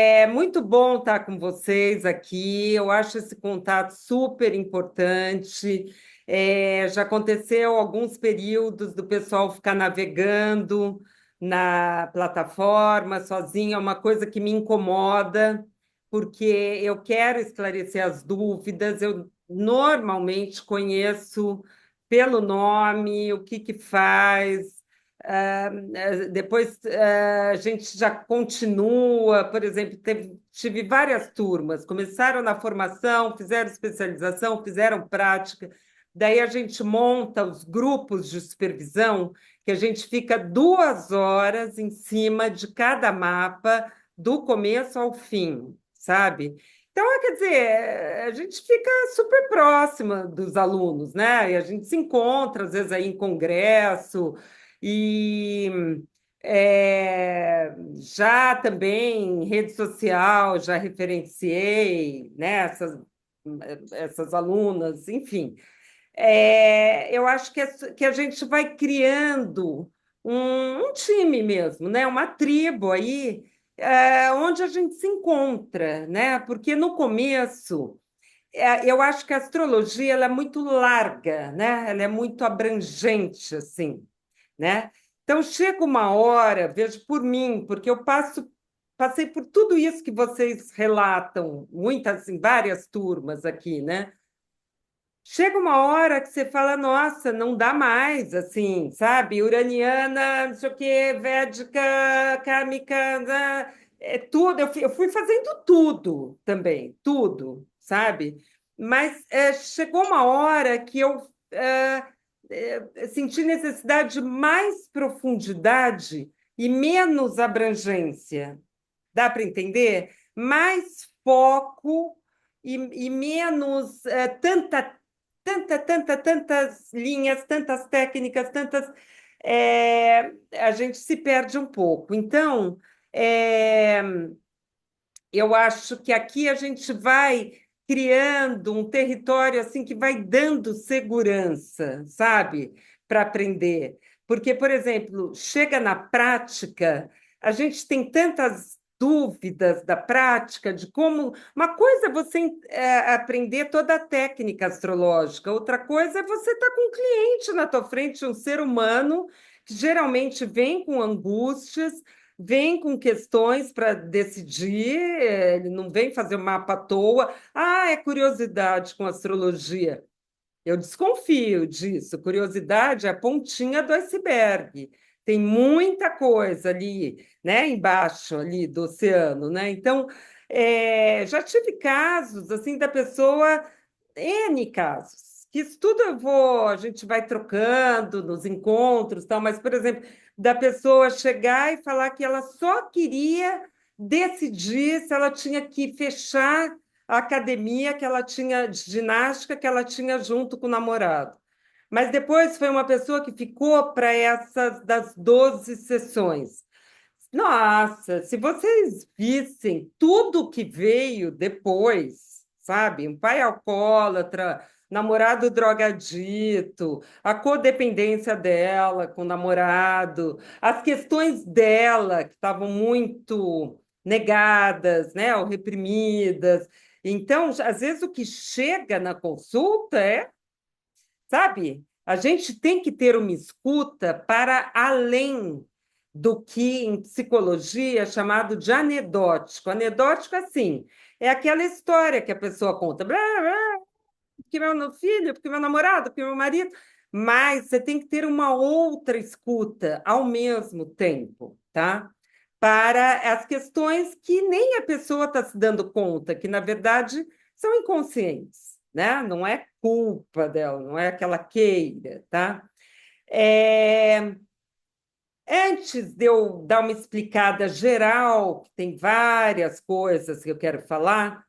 É muito bom estar com vocês aqui. Eu acho esse contato super importante. Já aconteceu alguns períodos do pessoal ficar navegando na plataforma sozinho, é uma coisa que me incomoda, porque eu quero esclarecer as dúvidas. Eu normalmente conheço pelo nome, o que que faz. Depois a gente já continua, por exemplo, tive várias turmas, começaram na formação, fizeram especialização, fizeram prática, daí a gente monta os grupos de supervisão, que a gente fica 2 horas em cima de cada mapa, do começo ao fim, sabe? Então, quer dizer, a gente fica super próxima dos alunos, né? E a gente se encontra, às vezes, aí em congresso, e já também em rede social, já referenciei, né, essas alunas, enfim. Eu acho que a gente vai criando um time mesmo, né, uma tribo aí, onde a gente se encontra, né, porque no começo. Eu acho que a astrologia ela é muito larga, né? Ela é muito abrangente, assim, né? Então chega uma hora, vejo por mim, porque passei por tudo isso que vocês relatam, muitas, em várias turmas aqui, né? Chega uma hora que você fala, nossa, não dá mais, assim, sabe? Uraniana, não sei o quê, védica, kármica, né? É tudo. Eu fui fazendo tudo também, tudo, sabe? Mas chegou uma hora que eu senti necessidade de mais profundidade e menos abrangência. Dá para entender? Mais foco e menos tantas linhas, tantas técnicas, a gente se perde um pouco. Então, é, eu acho que aqui a gente vai criando um território assim que vai dando segurança, sabe, para aprender. Porque, por exemplo, chega na prática, a gente tem tantas dúvidas da prática, de como. Uma coisa é você aprender toda a técnica astrológica, outra coisa é você estar com um cliente na tua frente, um ser humano, que geralmente vem com angústias, vem com questões para decidir, ele não vem fazer o mapa à toa. Ah, é curiosidade com astrologia. Eu desconfio disso. Curiosidade é a pontinha do iceberg. Tem muita coisa ali, né, embaixo ali do oceano, né? Então, já tive casos assim da pessoa, N casos, que isso tudo a gente vai trocando nos encontros, tal, mas, por exemplo, da pessoa chegar e falar que ela só queria decidir se ela tinha que fechar a academia que ela tinha, de ginástica que ela tinha junto com o namorado. Mas depois foi uma pessoa que ficou para essas das 12 sessões. Nossa, se vocês vissem tudo que veio depois, sabe? Um pai alcoólatra, namorado drogadito, a codependência dela com o namorado, as questões dela que estavam muito negadas, né, ou reprimidas. Então, às vezes o que chega na consulta sabe, a gente tem que ter uma escuta para além do que em psicologia é chamado de anedótico. Anedótico, assim, é aquela história que a pessoa conta, blá, blá, porque meu filho, porque meu namorado, porque meu marido, mas você tem que ter uma outra escuta ao mesmo tempo, tá? Para as questões que nem a pessoa está se dando conta, que na verdade são inconscientes, né? Não é culpa dela, não é que ela queira, tá? É, Antes de eu dar uma explicada geral, que tem várias coisas que eu quero falar,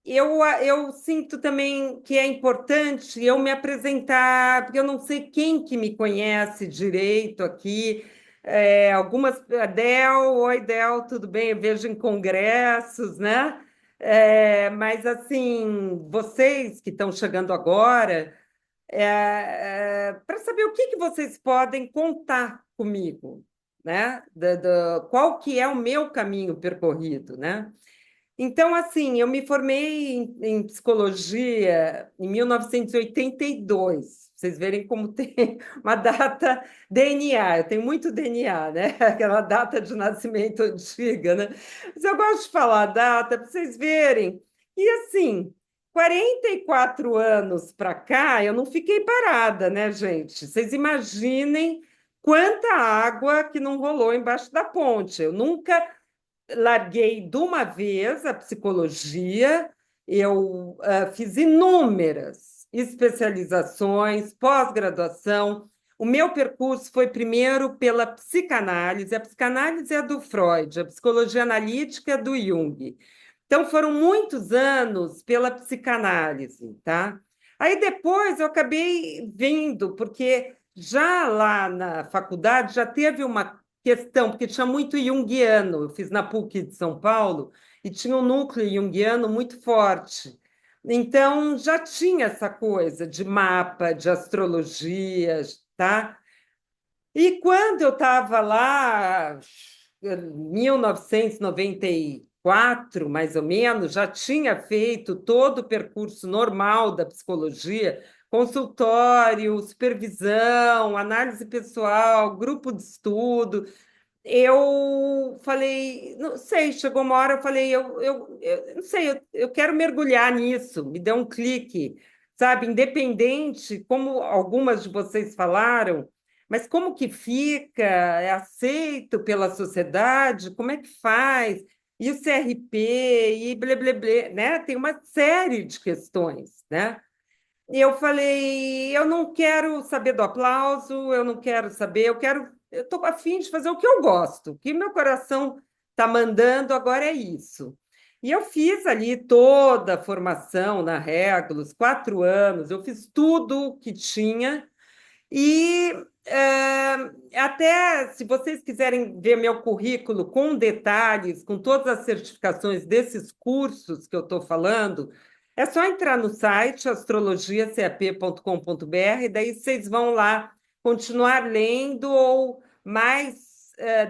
eu sinto também que é importante eu me apresentar, porque eu não sei quem que me conhece direito aqui. Algumas, Del, oi Del, tudo bem? Eu vejo em congressos, né? Mas assim, vocês que estão chegando agora, para saber o que que vocês podem contar comigo, né? Qual que é o meu caminho percorrido, né? Então, assim, eu me formei em psicologia em 1982. Vocês verem como tem uma data DNA. Eu tenho muito DNA, né? Aquela data de nascimento antiga, né? Mas eu gosto de falar a data para vocês verem. E assim, 44 anos para cá, eu não fiquei parada, né, gente? Vocês imaginem quanta água que não rolou embaixo da ponte. Eu nunca larguei de uma vez a psicologia, eu fiz inúmeras especializações, pós-graduação. O meu percurso foi primeiro pela psicanálise, a psicanálise é do Freud, a psicologia analítica é do Jung. Então, foram muitos anos pela psicanálise, tá? Aí depois eu acabei vindo, porque já lá na faculdade já teve uma questão, porque tinha muito junguiano. Eu fiz na PUC de São Paulo e tinha um núcleo junguiano muito forte. Então, já tinha essa coisa de mapa, de astrologia, tá? E quando eu estava lá, em 1994, mais ou menos, já tinha feito todo o percurso normal da psicologia, consultório, supervisão, análise pessoal, grupo de estudo. Eu falei, não sei, chegou uma hora, eu falei, eu não sei, eu quero mergulhar nisso, me deu um clique, sabe? Independente, como algumas de vocês falaram, mas como que fica? É aceito pela sociedade? Como é que faz? E o CRP, e blá, blá, blá, né? Tem uma série de questões, né? E eu falei, eu não quero saber do aplauso, eu não quero saber, eu estou a fim de fazer o que eu gosto, o que meu coração está mandando agora é isso. E eu fiz ali toda a formação na Regulus, 4 anos, eu fiz tudo que tinha, e até se vocês quiserem ver meu currículo com detalhes, com todas as certificações desses cursos que eu estou falando, é só entrar no site astrologiacap.com.br, e daí vocês vão lá continuar lendo ou mais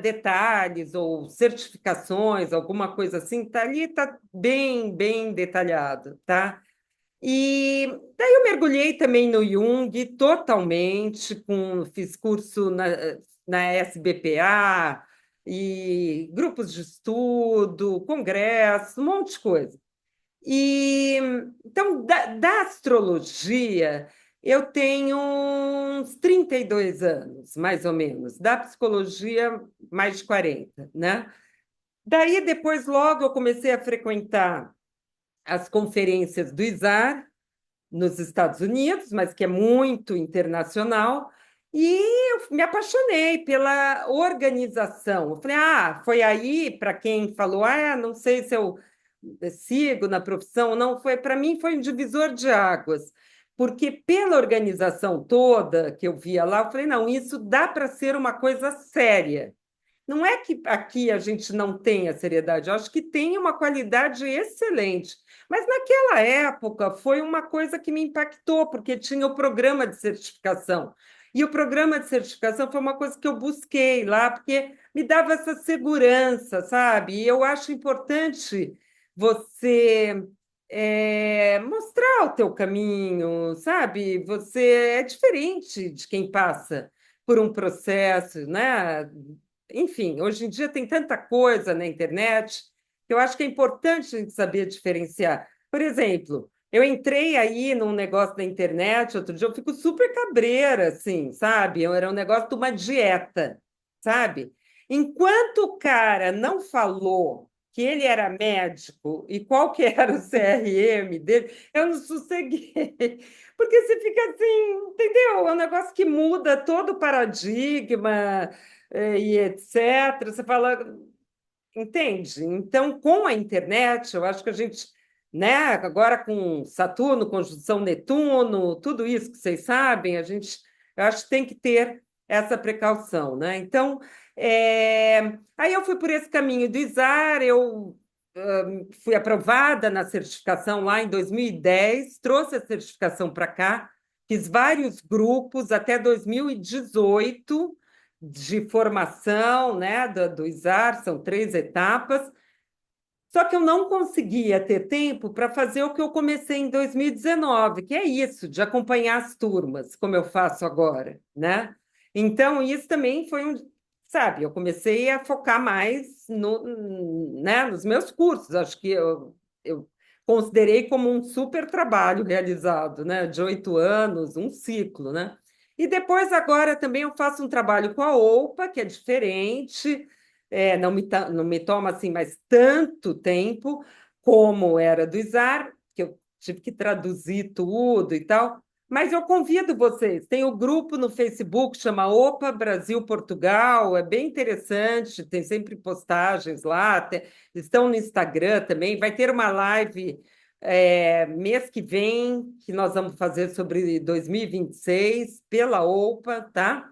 detalhes ou certificações, alguma coisa assim, tá ali, tá bem, bem detalhado, tá? E daí eu mergulhei também no Jung totalmente, fiz curso na SBPA e grupos de estudo, congresso, um monte de coisa. E então, da astrologia, eu tenho uns 32 anos, mais ou menos, da psicologia, mais de 40, né? Daí, depois, logo eu comecei a frequentar as conferências do ISAR, nos Estados Unidos, mas que é muito internacional, e eu me apaixonei pela organização. Eu falei, foi aí para quem falou, não sei se eu sigo na profissão, não foi, para mim foi um divisor de águas, porque pela organização toda que eu via lá, eu falei, não, isso dá para ser uma coisa séria. Não é que aqui a gente não tenha seriedade, eu acho que tem uma qualidade excelente. Mas naquela época foi uma coisa que me impactou, porque tinha o programa de certificação. E o programa de certificação foi uma coisa que eu busquei lá, porque me dava essa segurança, sabe? E eu acho importante você mostrar o teu caminho, sabe? Você é diferente de quem passa por um processo, né? Enfim, hoje em dia tem tanta coisa na internet que eu acho que é importante a gente saber diferenciar. Por exemplo, eu entrei aí num negócio da internet outro dia, eu fico super cabreira, assim, sabe? Era um negócio de uma dieta, sabe? Enquanto o cara não falou que ele era médico e qual que era o CRM dele, eu não sosseguei. Porque você fica assim, entendeu? É um negócio que muda todo o paradigma e etc. Você fala, entende? Então, com a internet, eu acho que a gente, né, agora com Saturno, conjunção Netuno, tudo isso que vocês sabem, eu acho que tem que ter essa precaução, né? Então, aí eu fui por esse caminho do ISAR, eu fui aprovada na certificação lá em 2010, trouxe a certificação para cá, fiz vários grupos até 2018, de formação, né, do ISAR, são 3 etapas. Só que eu não conseguia ter tempo para fazer o que eu comecei em 2019, que é isso, de acompanhar as turmas, como eu faço agora, né? Então, isso também foi sabe, eu comecei a focar mais né, nos meus cursos. Acho que eu considerei como um super trabalho realizado, né? De 8 anos, um ciclo, né? E depois, agora, também eu faço um trabalho com a OPA, que é diferente, não me toma assim mais tanto tempo como era do ISAR, que eu tive que traduzir tudo e tal. Mas eu convido vocês, tem o grupo no Facebook, chama Opa Brasil Portugal, é bem interessante, tem sempre postagens lá, estão no Instagram também, vai ter uma live mês que vem, que nós vamos fazer sobre 2026, pela OPA, tá?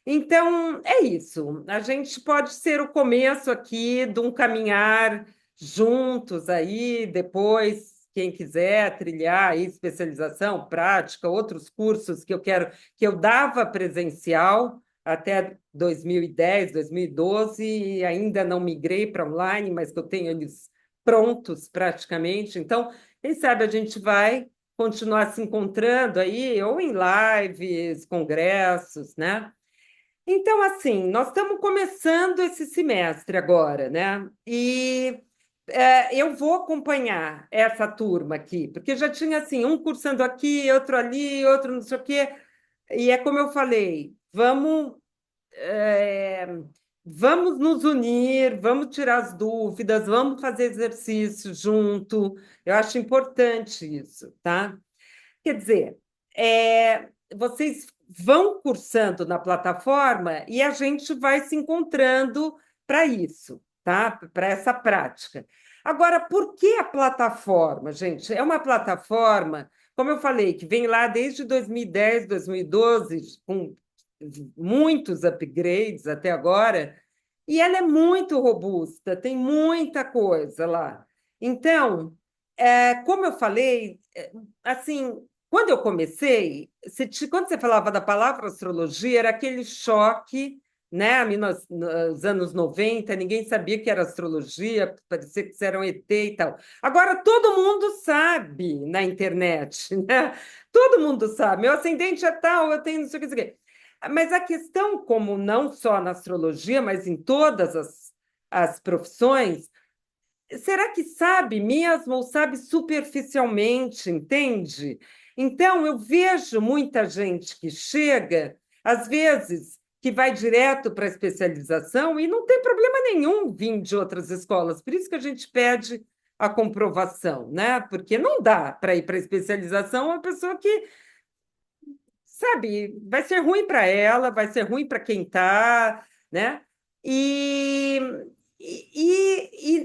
Então, é isso. A gente pode ser o começo aqui de um caminhar juntos aí, depois, quem quiser trilhar aí especialização, prática, outros cursos que eu quero, que eu dava presencial até 2010, 2012, e ainda não migrei para online, mas que eu tenho eles prontos praticamente. Então, quem sabe a gente vai continuar se encontrando aí, ou em lives, congressos, né? Então, assim, nós estamos começando esse semestre agora, né? E eu vou acompanhar essa turma aqui, porque já tinha assim, um cursando aqui, outro ali, outro não sei o quê. E é como eu falei, é, vamos nos unir, vamos tirar as dúvidas, vamos fazer exercício junto. Eu acho importante isso, tá? Quer dizer, vocês vão cursando na plataforma e a gente vai se encontrando para isso, tá? Para essa prática. Agora, por que a plataforma, gente? É uma plataforma, como eu falei, que vem lá desde 2010, 2012, com muitos upgrades até agora, e ela é muito robusta, tem muita coisa lá. Então, como eu falei, assim, quando eu comecei, quando você falava da palavra astrologia, era aquele choque, né? Nos anos 90, ninguém sabia que era astrologia, parecia que isso era um ET e tal. Agora todo mundo sabe na internet, né? Todo mundo sabe. Meu ascendente é tal, eu tenho não sei o que, não sei o quê. Mas a questão, como não só na astrologia, mas em todas as profissões, será que sabe mesmo ou sabe superficialmente, entende? Então, eu vejo muita gente que chega, às vezes, que vai direto para a especialização e não tem problema nenhum vir de outras escolas. Por isso que a gente pede a comprovação, né? Porque não dá para ir para a especialização uma pessoa que, sabe, vai ser ruim para ela, vai ser ruim para quem está, né? E,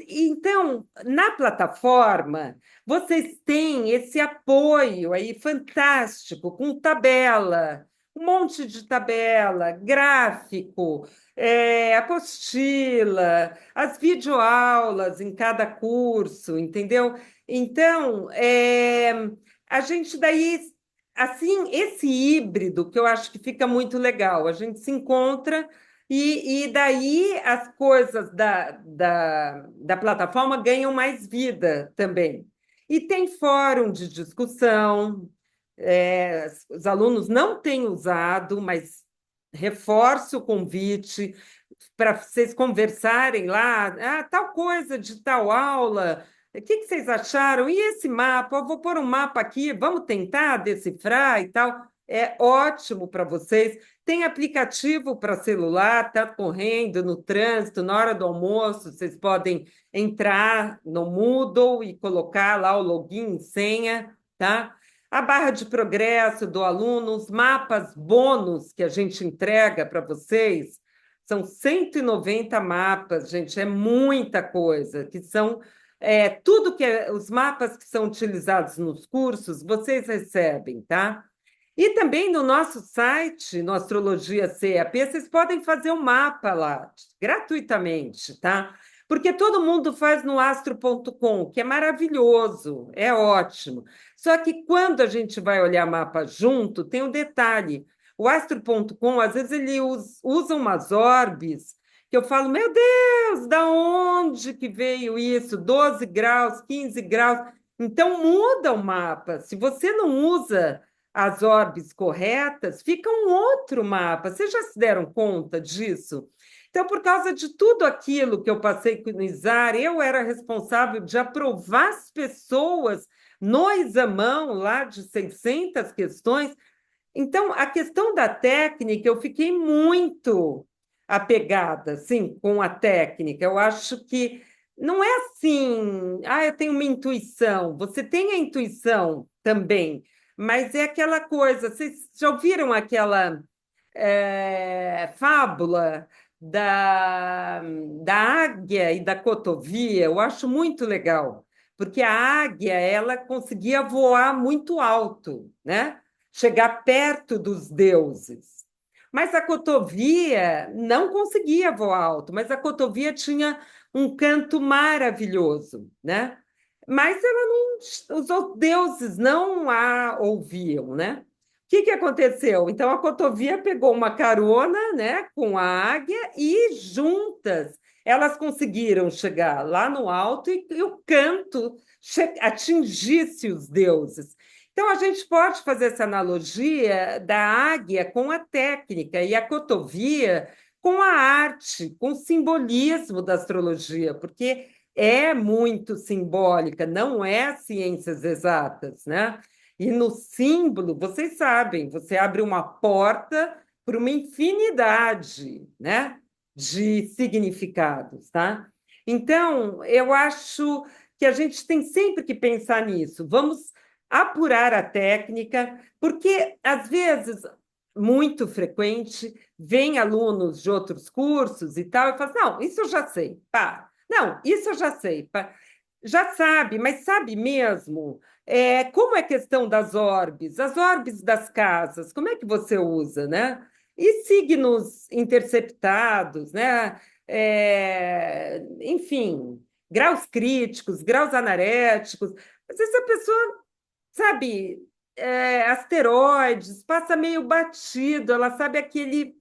então, na plataforma, vocês têm esse apoio aí fantástico, com tabela, um monte de tabela, gráfico, apostila, as videoaulas em cada curso, entendeu? Então, a gente daí assim, esse híbrido que eu acho que fica muito legal. A gente se encontra e daí as coisas da plataforma ganham mais vida também. E tem fórum de discussão, os alunos não têm usado, mas reforço o convite para vocês conversarem lá, tal coisa de tal aula, o que vocês acharam? E esse mapa? Eu vou pôr um mapa aqui, vamos tentar decifrar e tal. É ótimo para vocês. Tem aplicativo para celular, está correndo no trânsito, na hora do almoço, vocês podem entrar no Moodle e colocar lá o login e senha, tá? A barra de progresso do aluno, os mapas bônus que a gente entrega para vocês, são 190 mapas, gente, é muita coisa, que são tudo os mapas que são utilizados nos cursos, vocês recebem, tá? E também no nosso site, no Astrologia CAP, vocês podem fazer um mapa lá, gratuitamente, tá? Porque todo mundo faz no astro.com, que é maravilhoso, é ótimo. Só que quando a gente vai olhar mapa junto, tem um detalhe. O astro.com, às vezes, ele usa umas orbes que eu falo, meu Deus, da onde que veio isso? 12 graus, 15 graus. Então, muda o mapa. Se você não usa as orbes corretas, fica um outro mapa. Vocês já se deram conta disso? Então, por causa de tudo aquilo que eu passei com o Nizar, eu era responsável de aprovar as pessoas no examão lá de 600 questões. Então, a questão da técnica, eu fiquei muito apegada, assim, com a técnica. Eu acho que não é assim, eu tenho uma intuição. Você tem a intuição também, mas é aquela coisa. Vocês já ouviram aquela fábula da águia e da cotovia? Eu acho muito legal, porque a águia ela conseguia voar muito alto, né? Chegar perto dos deuses. Mas a cotovia não conseguia voar alto, mas a cotovia tinha um canto maravilhoso, né? Mas ela não, os deuses não a ouviam, né? O que que aconteceu? Então a cotovia pegou uma carona, né, com a águia e juntas elas conseguiram chegar lá no alto e o canto atingisse os deuses. Então, a gente pode fazer essa analogia da águia com a técnica e a cotovia com a arte, com o simbolismo da astrologia, porque é muito simbólica, não é ciências exatas, né? E no símbolo, vocês sabem, você abre uma porta para uma infinidade, né, de significados, tá? Então, eu acho que a gente tem sempre que pensar nisso. Vamos apurar a técnica, porque às vezes, muito frequente, vem alunos de outros cursos e tal, e falam, não, isso eu já sei, pá. Não, isso eu já sei, pá. Já sabe, mas sabe mesmo como é a questão das orbes, as orbes das casas, como é que você usa, né? E signos interceptados, né? Enfim, graus críticos, graus anaréticos. Às vezes a pessoa sabe, asteroides, passa meio batido, ela sabe aquele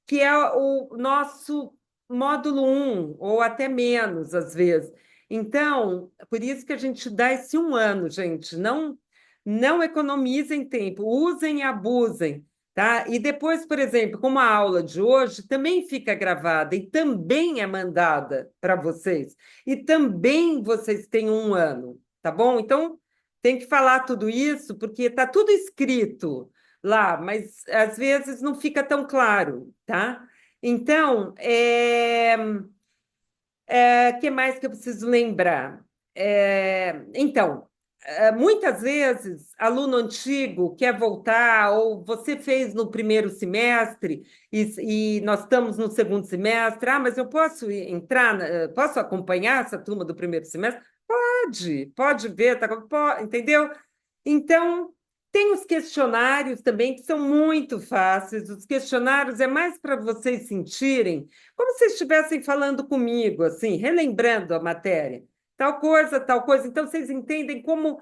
que é o nosso módulo um ou até menos, às vezes. Então, por isso que a gente dá esse 1 ano, gente. Não economizem tempo, usem e abusem. Tá? E depois, por exemplo, como a aula de hoje também fica gravada e também é mandada para vocês, e também vocês têm 1 ano, tá bom? Então, tem que falar tudo isso, porque está tudo escrito lá, mas às vezes não fica tão claro, tá? Então, que mais que eu preciso lembrar? Então, muitas vezes, aluno antigo quer voltar, ou você fez no primeiro semestre e nós estamos no segundo semestre. Mas eu posso entrar, posso acompanhar essa turma do primeiro semestre? Pode ver, tá, entendeu? Então, tem os questionários também, que são muito fáceis. Os questionários é mais para vocês sentirem como se estivessem falando comigo, assim, relembrando a matéria. Tal coisa, tal coisa. Então, vocês entendem como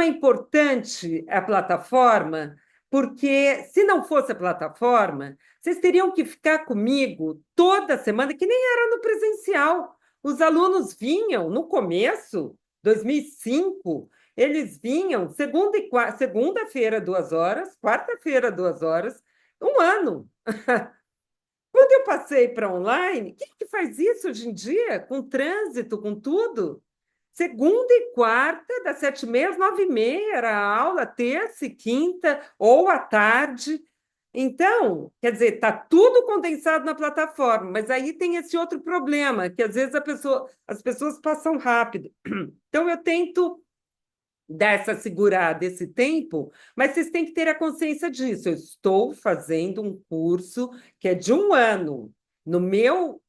é importante a plataforma, porque se não fosse a plataforma, vocês teriam que ficar comigo toda semana, que nem era no presencial. Os alunos vinham no começo, 2005, eles vinham segunda-feira, 2 horas, quarta-feira, 2 horas, 1 ano. Quando eu passei para online, quem que faz isso hoje em dia? Com trânsito, com tudo? Segunda e quarta, das 7h30 às 9h30, era a aula, terça e quinta, ou à tarde. Então, quer dizer, está tudo condensado na plataforma, mas aí tem esse outro problema, que às vezes as pessoas passam rápido. Então, eu tento dar essa segurada esse tempo, mas vocês têm que ter a consciência disso. Eu estou fazendo um curso que é de 1 ano. No meu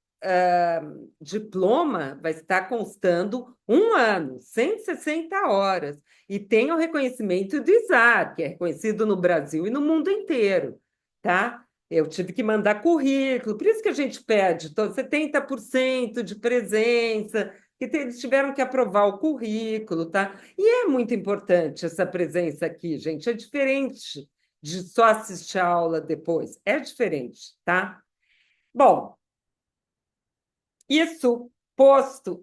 diploma vai estar constando 1 ano, 160 horas. E tem o reconhecimento do ISAR, que é reconhecido no Brasil e no mundo inteiro, tá? Eu tive que mandar currículo, por isso que a gente pede 70% de presença, que eles tiveram que aprovar o currículo, tá? E é muito importante essa presença aqui, gente. É diferente de só assistir a aula depois. É diferente, tá? Bom, isso posto,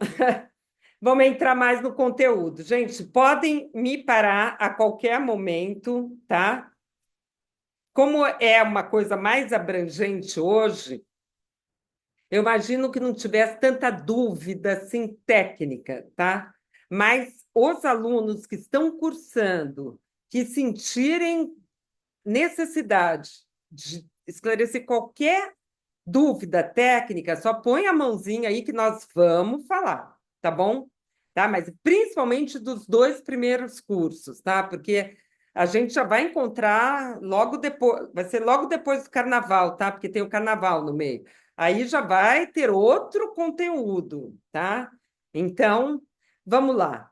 vamos entrar mais no conteúdo. Gente, podem me parar a qualquer momento, tá? Como é uma coisa mais abrangente hoje, eu imagino que não tivesse tanta dúvida assim, técnica, tá? Mas os alunos que estão cursando, que sentirem necessidade de esclarecer qualquer dúvida técnica, só põe a mãozinha aí que nós vamos falar, tá bom? Tá? Mas principalmente dos dois primeiros cursos, tá? Porque a gente já vai encontrar logo depois, vai ser logo depois do carnaval, tá? Porque tem o carnaval no meio. Aí já vai ter outro conteúdo, tá? Então, vamos lá.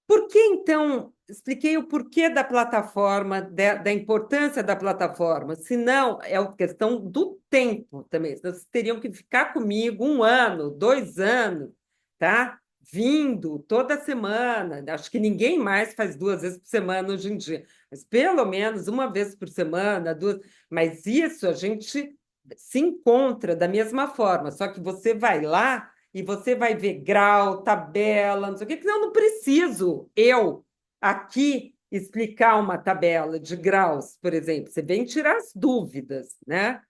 Por que, então, expliquei o porquê da plataforma, da importância da plataforma, se não é a questão do tempo também. Vocês teriam que ficar comigo 1 ano, 2 anos, tá? Vindo toda semana. Acho que ninguém mais faz 2 vezes por semana hoje em dia, mas pelo menos 1 vez por semana, duas. Mas isso a gente se encontra da mesma forma, só que você vai lá e você vai ver grau, tabela, não sei o quê, que eu não preciso eu aqui explicar uma tabela de graus, por exemplo. Você vem tirar as dúvidas, né?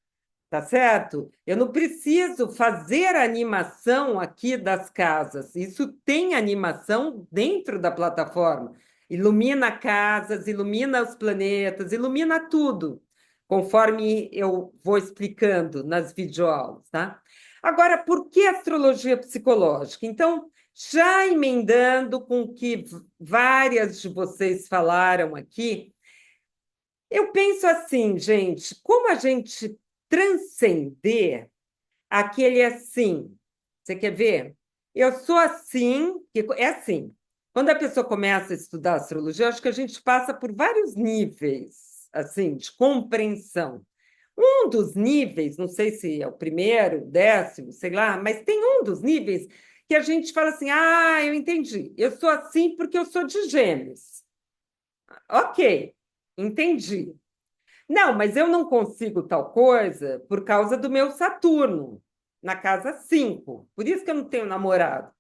Tá certo? Eu não preciso fazer a animação aqui das casas. Isso tem animação dentro da plataforma. Ilumina casas, ilumina os planetas, ilumina tudo, conforme eu vou explicando nas videoaulas, tá? Agora, por que astrologia psicológica? Então, já emendando com o que várias de vocês falaram aqui, eu penso assim, gente, como a gente transcender aquele assim? Você quer ver? Eu sou assim, é assim. Quando a pessoa começa a estudar astrologia, eu acho que a gente passa por vários níveis, assim, de compreensão. Um dos níveis, não sei se é o primeiro, o 10º, sei lá, mas tem um dos níveis que a gente fala assim: ah, eu entendi, eu sou assim porque eu sou de Gêmeos. Ok, entendi. Não, mas eu não consigo tal coisa por causa do meu Saturno, na casa 5. Por isso que eu não tenho namorado,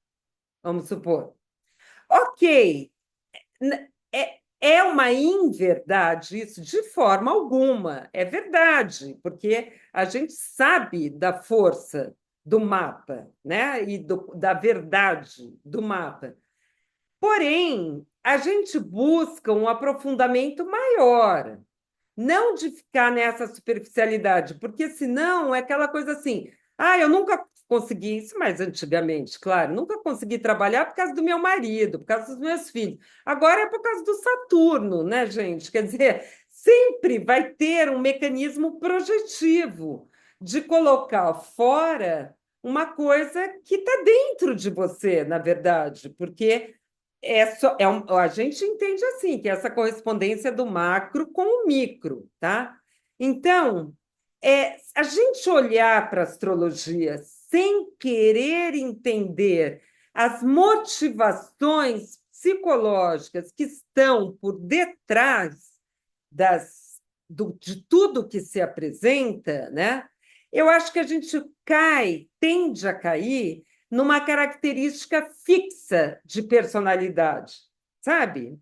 vamos supor. Ok, é uma inverdade isso? De forma alguma. É verdade, porque a gente sabe da força do mapa, né? E da verdade do mapa. Porém, a gente busca um aprofundamento maior. Não de ficar nessa superficialidade, porque senão é aquela coisa assim, ah, eu nunca consegui isso, mas antigamente, claro, nunca consegui trabalhar por causa do meu marido, por causa dos meus filhos. Agora é por causa do Saturno, né, gente? Quer dizer, sempre vai ter um mecanismo projetivo de colocar fora uma coisa que está dentro de você, na verdade, porque a gente entende assim, que é essa correspondência do macro com o micro, tá? Então, a gente olhar para a astrologia sem querer entender as motivações psicológicas que estão por detrás de tudo que se apresenta, né? Eu acho que a gente tende a cair numa característica fixa de personalidade, sabe?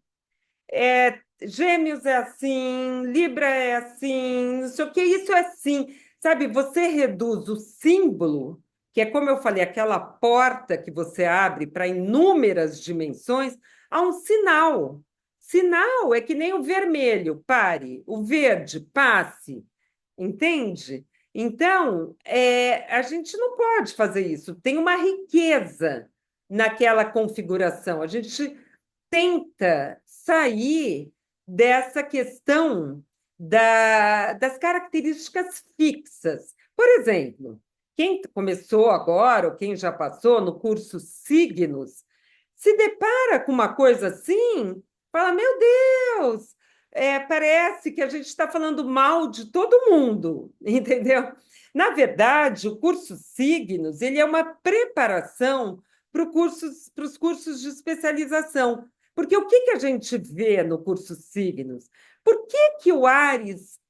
Gêmeos é assim, Libra é assim, não sei o que, isso é assim, sabe? Você reduz o símbolo, que é como eu falei, aquela porta que você abre para inúmeras dimensões, a um sinal. Sinal é que nem o vermelho, pare, o verde, passe, entende? Então, a gente não pode fazer isso. Tem uma riqueza naquela configuração. A gente tenta sair dessa questão das características fixas. Por exemplo, quem começou agora, ou quem já passou no curso Signos, se depara com uma coisa assim, fala: meu Deus, parece que a gente está falando mal de todo mundo, entendeu? Na verdade, o curso Signos ele é uma preparação para os cursos de especialização, Porque o que a gente vê no curso Signos? Por que o Áries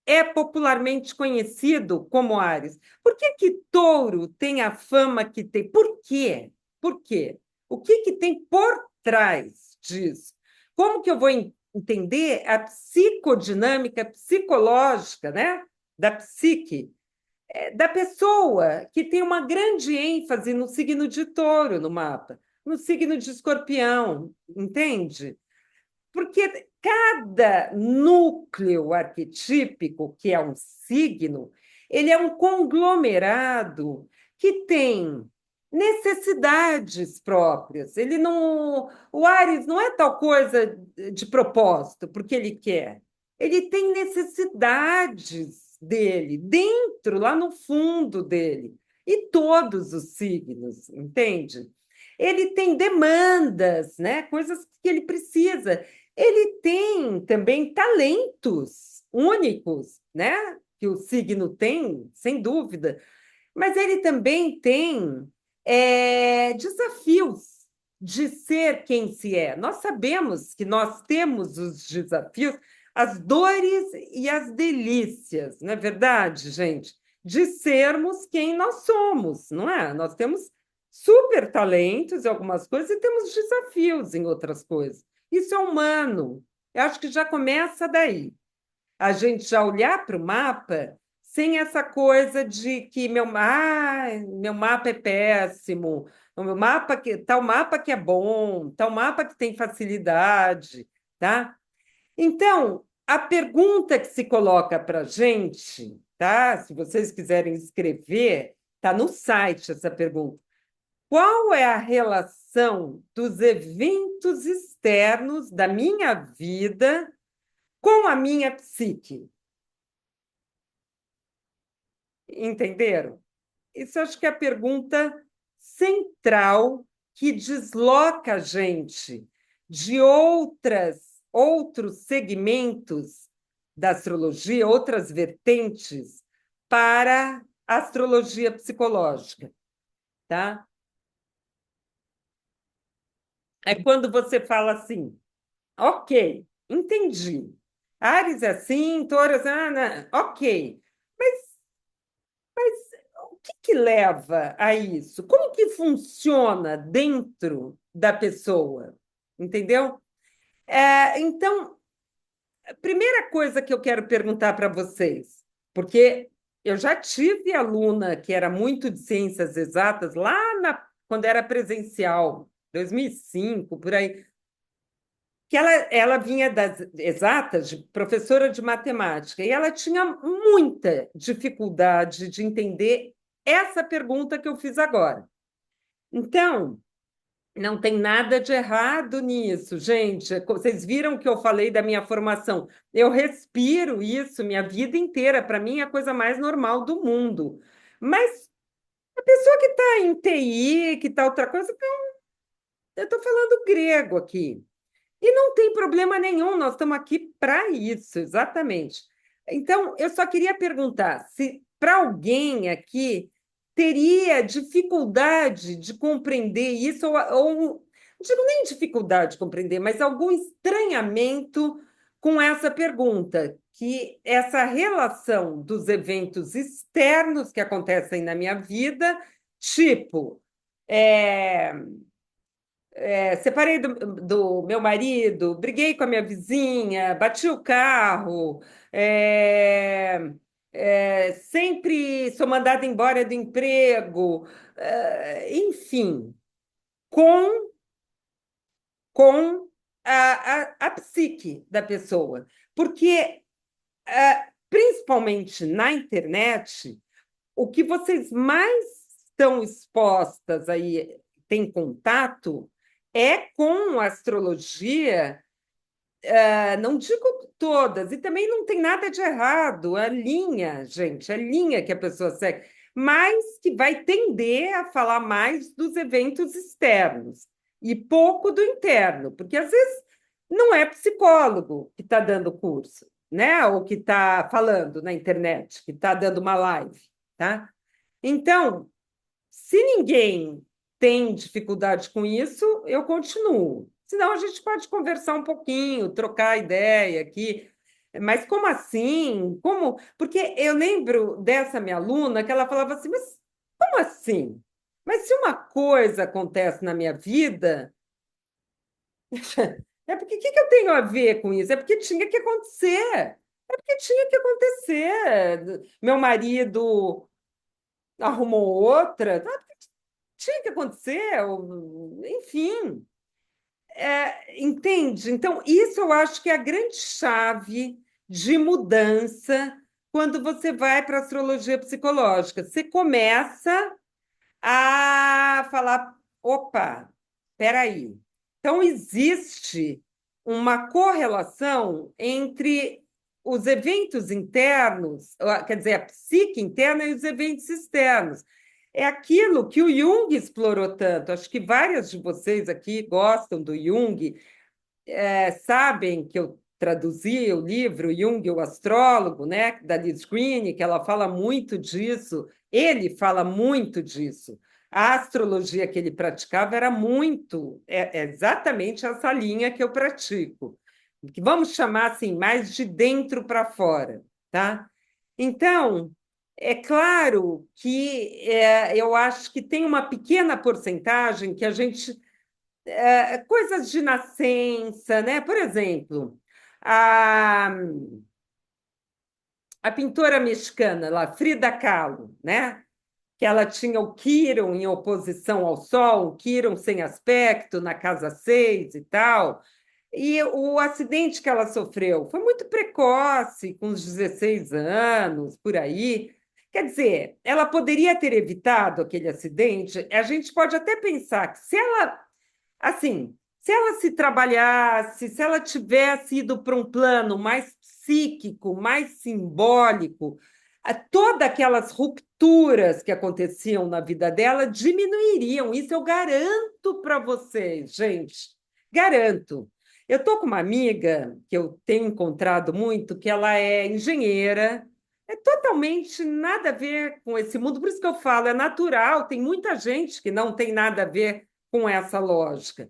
é popularmente conhecido como Áries? Por que Touro tem a fama que tem? Por quê? Por quê? O que tem por trás disso? Como que eu vou entender a psicodinâmica psicológica, né, da psique, da pessoa que tem uma grande ênfase no signo de Touro no mapa, no signo de Escorpião, entende? Porque cada núcleo arquetípico, que é um signo, ele é um conglomerado que tem necessidades próprias. Ele não, o Áries não é tal coisa de propósito, porque ele quer. Ele tem necessidades dele, dentro, lá no fundo dele. E todos os signos, entende? Ele tem demandas, né? Coisas que ele precisa. Ele tem também talentos únicos, né? Que o signo tem, sem dúvida, mas ele também tem desafios de ser quem se é. Nós sabemos que nós temos os desafios, as dores e as delícias, não é verdade, gente? De sermos quem nós somos, não é? Nós temos super talentos em algumas coisas e temos desafios em outras coisas. Isso é humano. Eu acho que já começa daí. A gente já olhar para o mapa sem essa coisa de que meu mapa é péssimo, o meu mapa tal mapa que é bom, tal mapa que tem facilidade, tá? Então, a pergunta que se coloca para a gente, tá? Se vocês quiserem escrever, tá no site essa pergunta. Qual é a relação dos eventos externos da minha vida com a minha psique? Entenderam? Isso acho que é a pergunta central que desloca a gente de outros segmentos da astrologia, outras vertentes, para a astrologia psicológica, tá? É quando você fala assim, ok, entendi. Áries é assim, Touro é assim, não, ok. Mas o que leva a isso? Como que funciona dentro da pessoa? Entendeu? Então, a primeira coisa que eu quero perguntar para vocês, porque eu já tive aluna que era muito de ciências exatas quando era presencial, 2005, por aí, que ela vinha das exatas, professora de matemática, e ela tinha muita dificuldade de entender essa pergunta que eu fiz agora. Então, não tem nada de errado nisso, gente. Vocês viram que eu falei da minha formação. Eu respiro isso minha vida inteira. Para mim, é a coisa mais normal do mundo. Mas a pessoa que está em TI, que está outra coisa, eu estou falando grego aqui. E não tem problema nenhum, nós estamos aqui para isso, exatamente. Então, eu só queria perguntar se para alguém aqui teria dificuldade de compreender isso, ou não digo nem dificuldade de compreender, mas algum estranhamento com essa pergunta, que essa relação dos eventos externos que acontecem na minha vida, tipo. É, separei do meu marido, briguei com a minha vizinha, bati o carro, sempre sou mandada embora do emprego, enfim, com, com a psique da pessoa. Porque, principalmente na internet, o que vocês mais estão expostas aí, têm contato, é com a astrologia, não digo todas, e também não tem nada de errado, é linha, gente, é linha que a pessoa segue, mas que vai tender a falar mais dos eventos externos e pouco do interno, porque às vezes não é psicólogo que está dando curso, né? Ou que está falando na internet, que está dando uma live, tá? Então, se ninguém tem dificuldade com isso, eu continuo. Senão a gente pode conversar um pouquinho, trocar ideia aqui. Mas como assim? Como? Porque eu lembro dessa minha aluna que ela falava assim, mas como assim? Mas se uma coisa acontece na minha vida, é porque o que que eu tenho a ver com isso? É porque tinha que acontecer. É porque tinha que acontecer. Meu marido arrumou outra, tinha que acontecer, enfim. Entende? Então, isso eu acho que é a grande chave de mudança quando você vai para a astrologia psicológica. Você começa a falar: opa, espera aí. Então, existe uma correlação entre os eventos internos, quer dizer, a psique interna e os eventos externos. É aquilo que o Jung explorou tanto. Acho que várias de vocês aqui gostam do Jung, sabem que eu traduzi o livro Jung, o astrólogo, né, da Liz Greene, que ela fala muito disso, ele fala muito disso. A astrologia que ele praticava era muito, exatamente essa linha que eu pratico, que vamos chamar assim, mais de dentro para fora, tá? Então, é claro que eu acho que tem uma pequena porcentagem que a gente coisas de nascença, né? Por exemplo, a, a pintora mexicana lá, Frida Kahlo, né? Que ela tinha o Quirón em oposição ao Sol, o Quirón sem aspecto na casa 6 e tal. E o acidente que ela sofreu foi muito precoce, com uns 16 anos, por aí. Quer dizer, ela poderia ter evitado aquele acidente. A gente pode até pensar que se ela assim, se ela se trabalhasse, se ela tivesse ido para um plano mais psíquico, mais simbólico, todas aquelas rupturas que aconteciam na vida dela diminuiriam. Isso eu garanto para vocês, gente. Garanto. Eu estou com uma amiga que eu tenho encontrado muito, que ela é engenheira, é totalmente nada a ver com esse mundo, por isso que eu falo, é natural, tem muita gente que não tem nada a ver com essa lógica.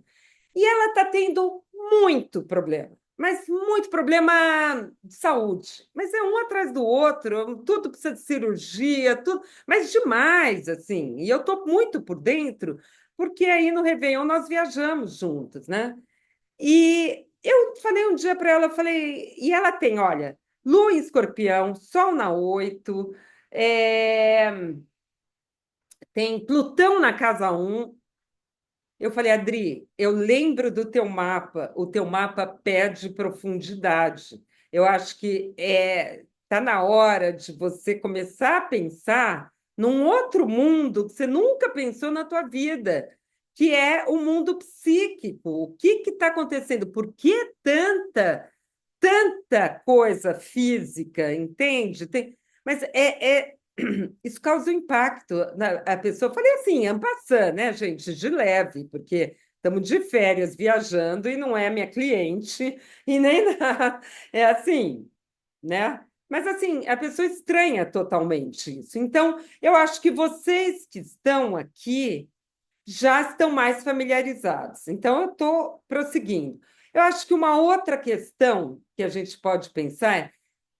E ela está tendo muito problema, mas muito problema de saúde. Mas é um atrás do outro, tudo precisa de cirurgia, tudo, mas demais, assim. E eu estou muito por dentro, porque aí no Réveillon nós viajamos juntos, né? E eu falei um dia para ela, eu falei, e ela tem, olha, Lua em Escorpião, Sol na 8, tem Plutão na casa 1. Eu falei, Adri, eu lembro do teu mapa, o teu mapa pede profundidade. Eu acho que tá na hora de você começar a pensar num outro mundo que você nunca pensou na tua vida, que é o mundo psíquico. O que está acontecendo? Por que tanta coisa física, entende? Mas isso causa um impacto na a pessoa. Eu falei assim, en passant, né, gente, de leve, porque estamos de férias viajando e não é minha cliente e nem nada. É assim, né? Mas assim, a pessoa estranha totalmente isso. Então, eu acho que vocês que estão aqui já estão mais familiarizados. Então, eu estou prosseguindo. Eu acho que uma outra questão que a gente pode pensar é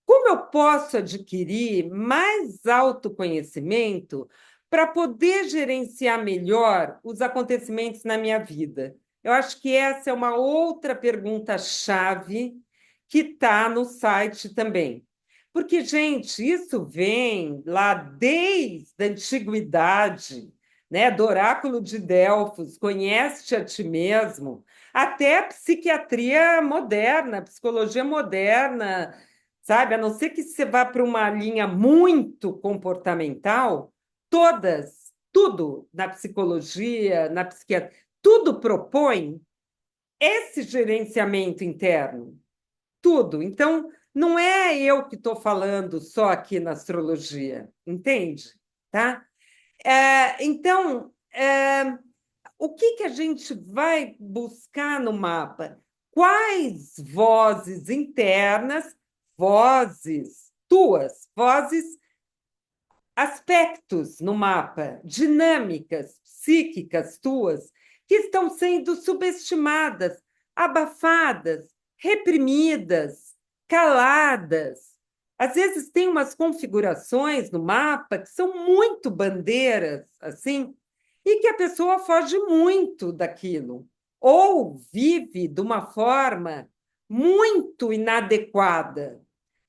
como eu posso adquirir mais autoconhecimento para poder gerenciar melhor os acontecimentos na minha vida? Eu acho que essa é uma outra pergunta-chave que está no site também. Porque, gente, isso vem lá desde a antiguidade, né? Do oráculo de Delfos, conhece-te a ti mesmo, até a psiquiatria moderna, a psicologia moderna, sabe? A não ser que você vá para uma linha muito comportamental, tudo na psicologia, na psiquiatria, tudo propõe esse gerenciamento interno, tudo. Então, não é eu que estou falando só aqui na astrologia, entende? Tá? Então, o que que a gente vai buscar no mapa? Quais vozes internas, vozes tuas, vozes, aspectos no mapa, dinâmicas psíquicas tuas, que estão sendo subestimadas? abafadas, reprimidas, caladas. Às vezes tem umas configurações no mapa que são muito bandeiras, assim, e que a pessoa foge muito daquilo, ou vive de uma forma muito inadequada,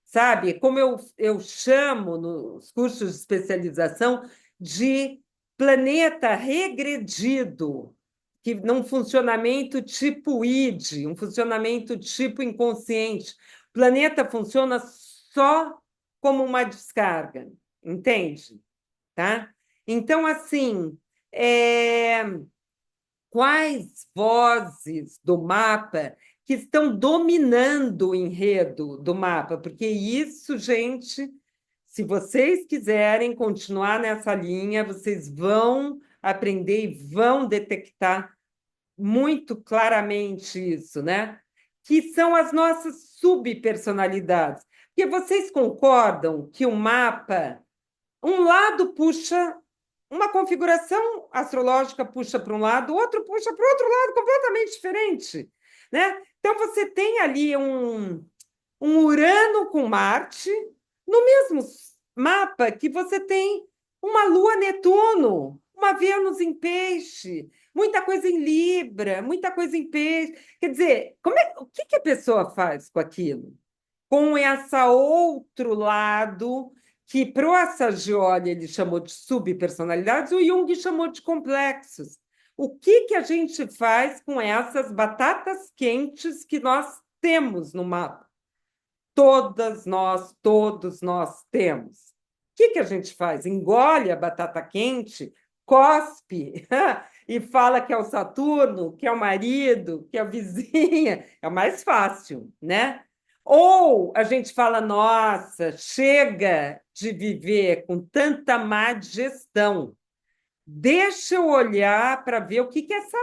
sabe? Como eu chamo nos cursos de especialização de planeta regredido, que num funcionamento tipo id, um funcionamento tipo inconsciente. O planeta funciona só como uma descarga, entende? Tá? Então, assim, é, quais vozes do mapa que estão dominando o enredo do mapa? Porque isso, gente, se vocês quiserem continuar nessa linha, vocês vão aprender e vão detectar muito claramente isso, né? Que são as nossas subpersonalidades. Porque vocês concordam que o mapa, um lado puxa, uma configuração astrológica puxa para um lado, o outro puxa para o outro lado, completamente diferente, né? Então você tem ali um Urano com Marte no mesmo mapa que você tem uma Lua Netuno, uma Vênus em Peixe, muita coisa em Libra, muita coisa em Peixe. Quer dizer, o que que a pessoa faz com aquilo? Com esse outro lado que para o Assagioli ele chamou de subpersonalidades, o Jung chamou de complexos. O que que a gente faz com essas batatas quentes que nós temos no mapa? Todos nós temos. O que que a gente faz? Engole a batata quente, cospe e fala que é o Saturno, que é o marido, que é a vizinha. É o mais fácil, né? Ou a gente fala, nossa, chega de viver com tanta má digestão. Deixa eu olhar para ver o que que é essa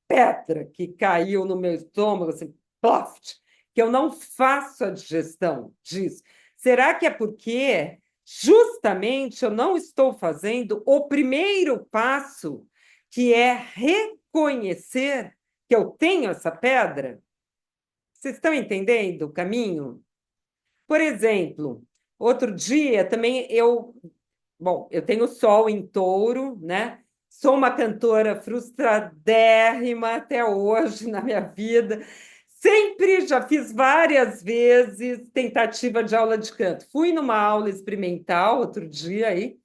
pedra que caiu no meu estômago, assim, ploft, que eu não faço a digestão disso. Será que é porque justamente eu não estou fazendo o primeiro passo, que é reconhecer que eu tenho essa pedra? Vocês estão entendendo o caminho? Por exemplo, outro dia também bom, eu tenho Sol em Touro, né? Sou uma cantora frustradérrima até hoje na minha vida. Sempre já fiz várias vezes tentativa de aula de canto. Fui numa aula experimental outro dia aí,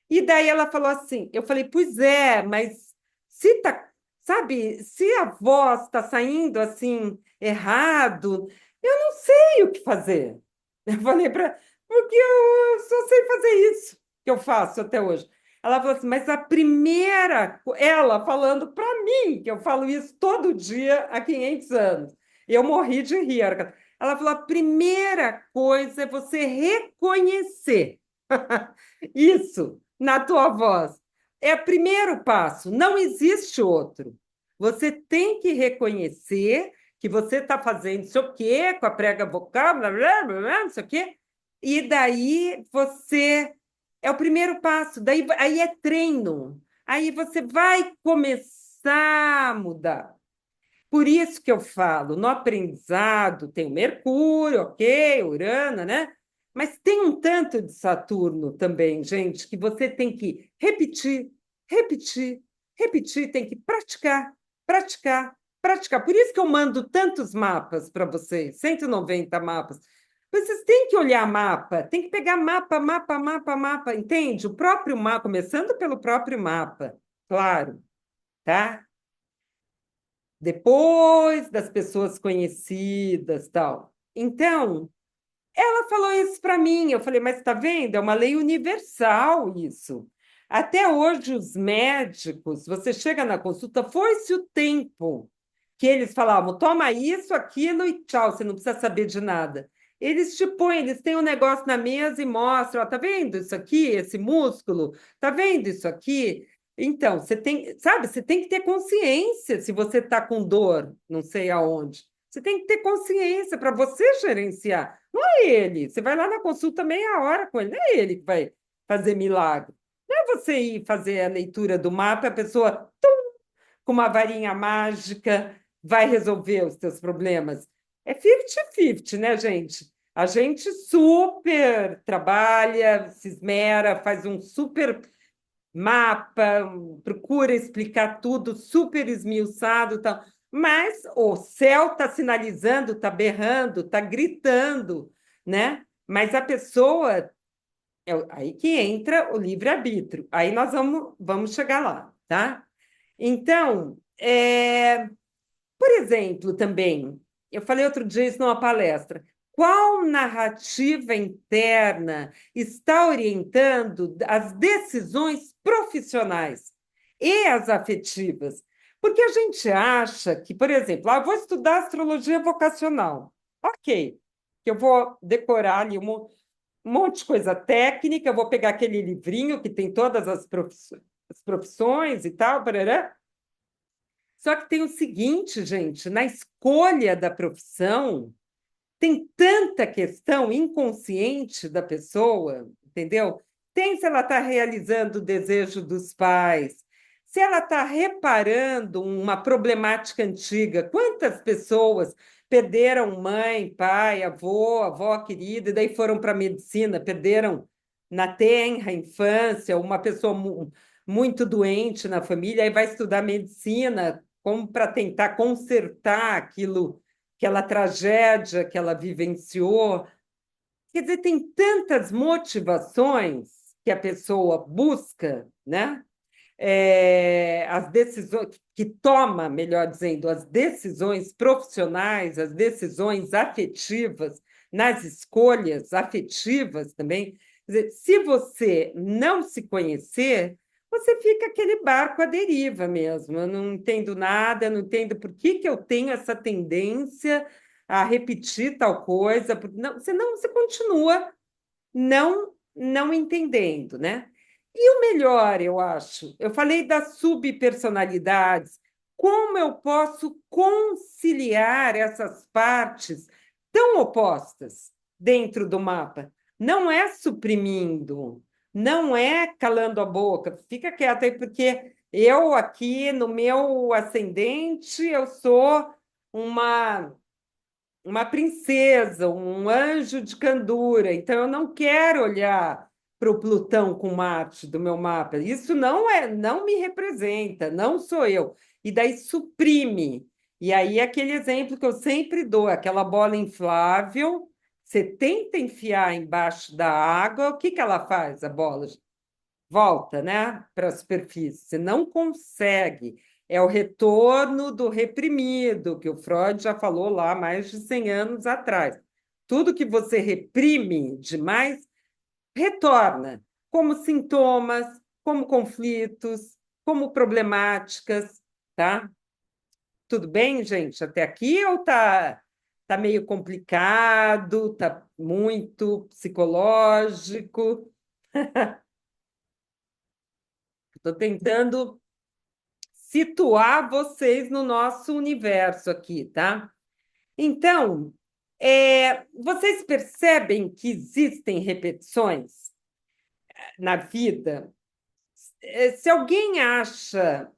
e daí ela falou assim: eu falei, pois é, mas se tá, sabe, se a voz está saindo assim errado, eu não sei o que fazer. Eu falei para, porque eu só sei fazer isso que eu faço até hoje. Ela falou assim, mas a primeira, ela falando para mim, que eu falo isso todo dia há 500 anos. Eu morri de rir. Ela falou, a primeira coisa é você reconhecer isso na tua voz. É o primeiro passo, não existe outro. Você tem que reconhecer que você está fazendo isso o quê, com a prega vocal, blá, blá, blá, blá, não sei o quê, e daí você é o primeiro passo, daí aí é treino, aí você vai começar a mudar. Por isso que eu falo, no aprendizado tem o Mercúrio, ok, Urano, né? Mas tem um tanto de Saturno também, gente, que você tem que repetir, repetir, repetir, tem que praticar, praticar, praticar. Por isso que eu mando tantos mapas para vocês, 190 mapas. Vocês têm que olhar mapa, tem que pegar mapa, mapa, mapa, mapa, entende? O próprio mapa, começando pelo próprio mapa, claro, tá? Depois das pessoas conhecidas, tal. Então, ela falou isso para mim. Eu falei, mas está vendo? É uma lei universal isso. Até hoje, os médicos, você chega na consulta, foi-se o tempo que eles falavam, toma isso, aquilo e tchau, você não precisa saber de nada. Eles te põem, eles têm um negócio na mesa e mostram, ó, tá vendo isso aqui, esse músculo? Tá vendo isso aqui? Então, você tem, sabe, você tem que ter consciência se você está com dor, não sei aonde. Você tem que ter consciência para você gerenciar. Não é ele. Você vai lá na consulta meia hora com ele, não é ele que vai fazer milagre. Não é você ir fazer a leitura do mapa, a pessoa tum, com uma varinha mágica. vai resolver os teus problemas. É 50-50, né, gente? A gente super trabalha, se esmera, faz um super mapa, procura explicar tudo super esmiuçado, e tal. Mas o céu está sinalizando, está berrando, está gritando, né? Mas a pessoa aí que entra o livre-arbítrio. Aí nós vamos chegar lá, tá? Então, por exemplo, também, eu falei outro dia isso numa palestra. Qual narrativa interna está orientando as decisões profissionais e as afetivas? Porque a gente acha que, por exemplo, vou estudar astrologia vocacional. Ok, que eu vou decorar ali um monte de coisa técnica, eu vou pegar aquele livrinho que tem todas as profissões e tal, parará. Só que tem o seguinte, gente, na escolha da profissão, tem tanta questão inconsciente da pessoa, entendeu? Tem se ela está realizando o desejo dos pais, se ela está reparando uma problemática antiga. Quantas pessoas perderam mãe, pai, avó querida, e daí foram para a medicina, perderam na tenra infância, uma pessoa muito doente na família, aí vai estudar medicina, como para tentar consertar aquela tragédia que ela vivenciou. Quer dizer, tem tantas motivações que a pessoa busca, né? As decisões que toma, melhor dizendo, as decisões profissionais, as decisões afetivas, nas escolhas afetivas também. Quer dizer, se você não se conhecer, você fica aquele barco à deriva mesmo. Eu não entendo nada, eu não entendo por que eu tenho essa tendência a repetir tal coisa. Não, você continua não entendendo, né? E o melhor, eu acho, eu falei das subpersonalidades, como eu posso conciliar essas partes tão opostas dentro do mapa? Não é suprimindo, não é calando a boca, fica quieta aí, porque eu aqui no meu ascendente, eu sou uma princesa, um anjo de candura. Então, eu não quero olhar para o Plutão com Marte do meu mapa. Isso não me representa, não sou eu. E daí suprime. E aí, aquele exemplo que eu sempre dou, aquela bola inflável, você tenta enfiar embaixo da água, o que ela faz, a bola? Volta, né, para a superfície. Você não consegue. É o retorno do reprimido, que o Freud já falou lá mais de 100 anos atrás. Tudo que você reprime demais retorna, como sintomas, como conflitos, como problemáticas, tá? Tudo bem, gente? Até aqui ou tá meio complicado, tá muito psicológico? Estou tentando situar vocês no nosso universo aqui, tá? Então, vocês percebem que existem repetições na vida? Se alguém acha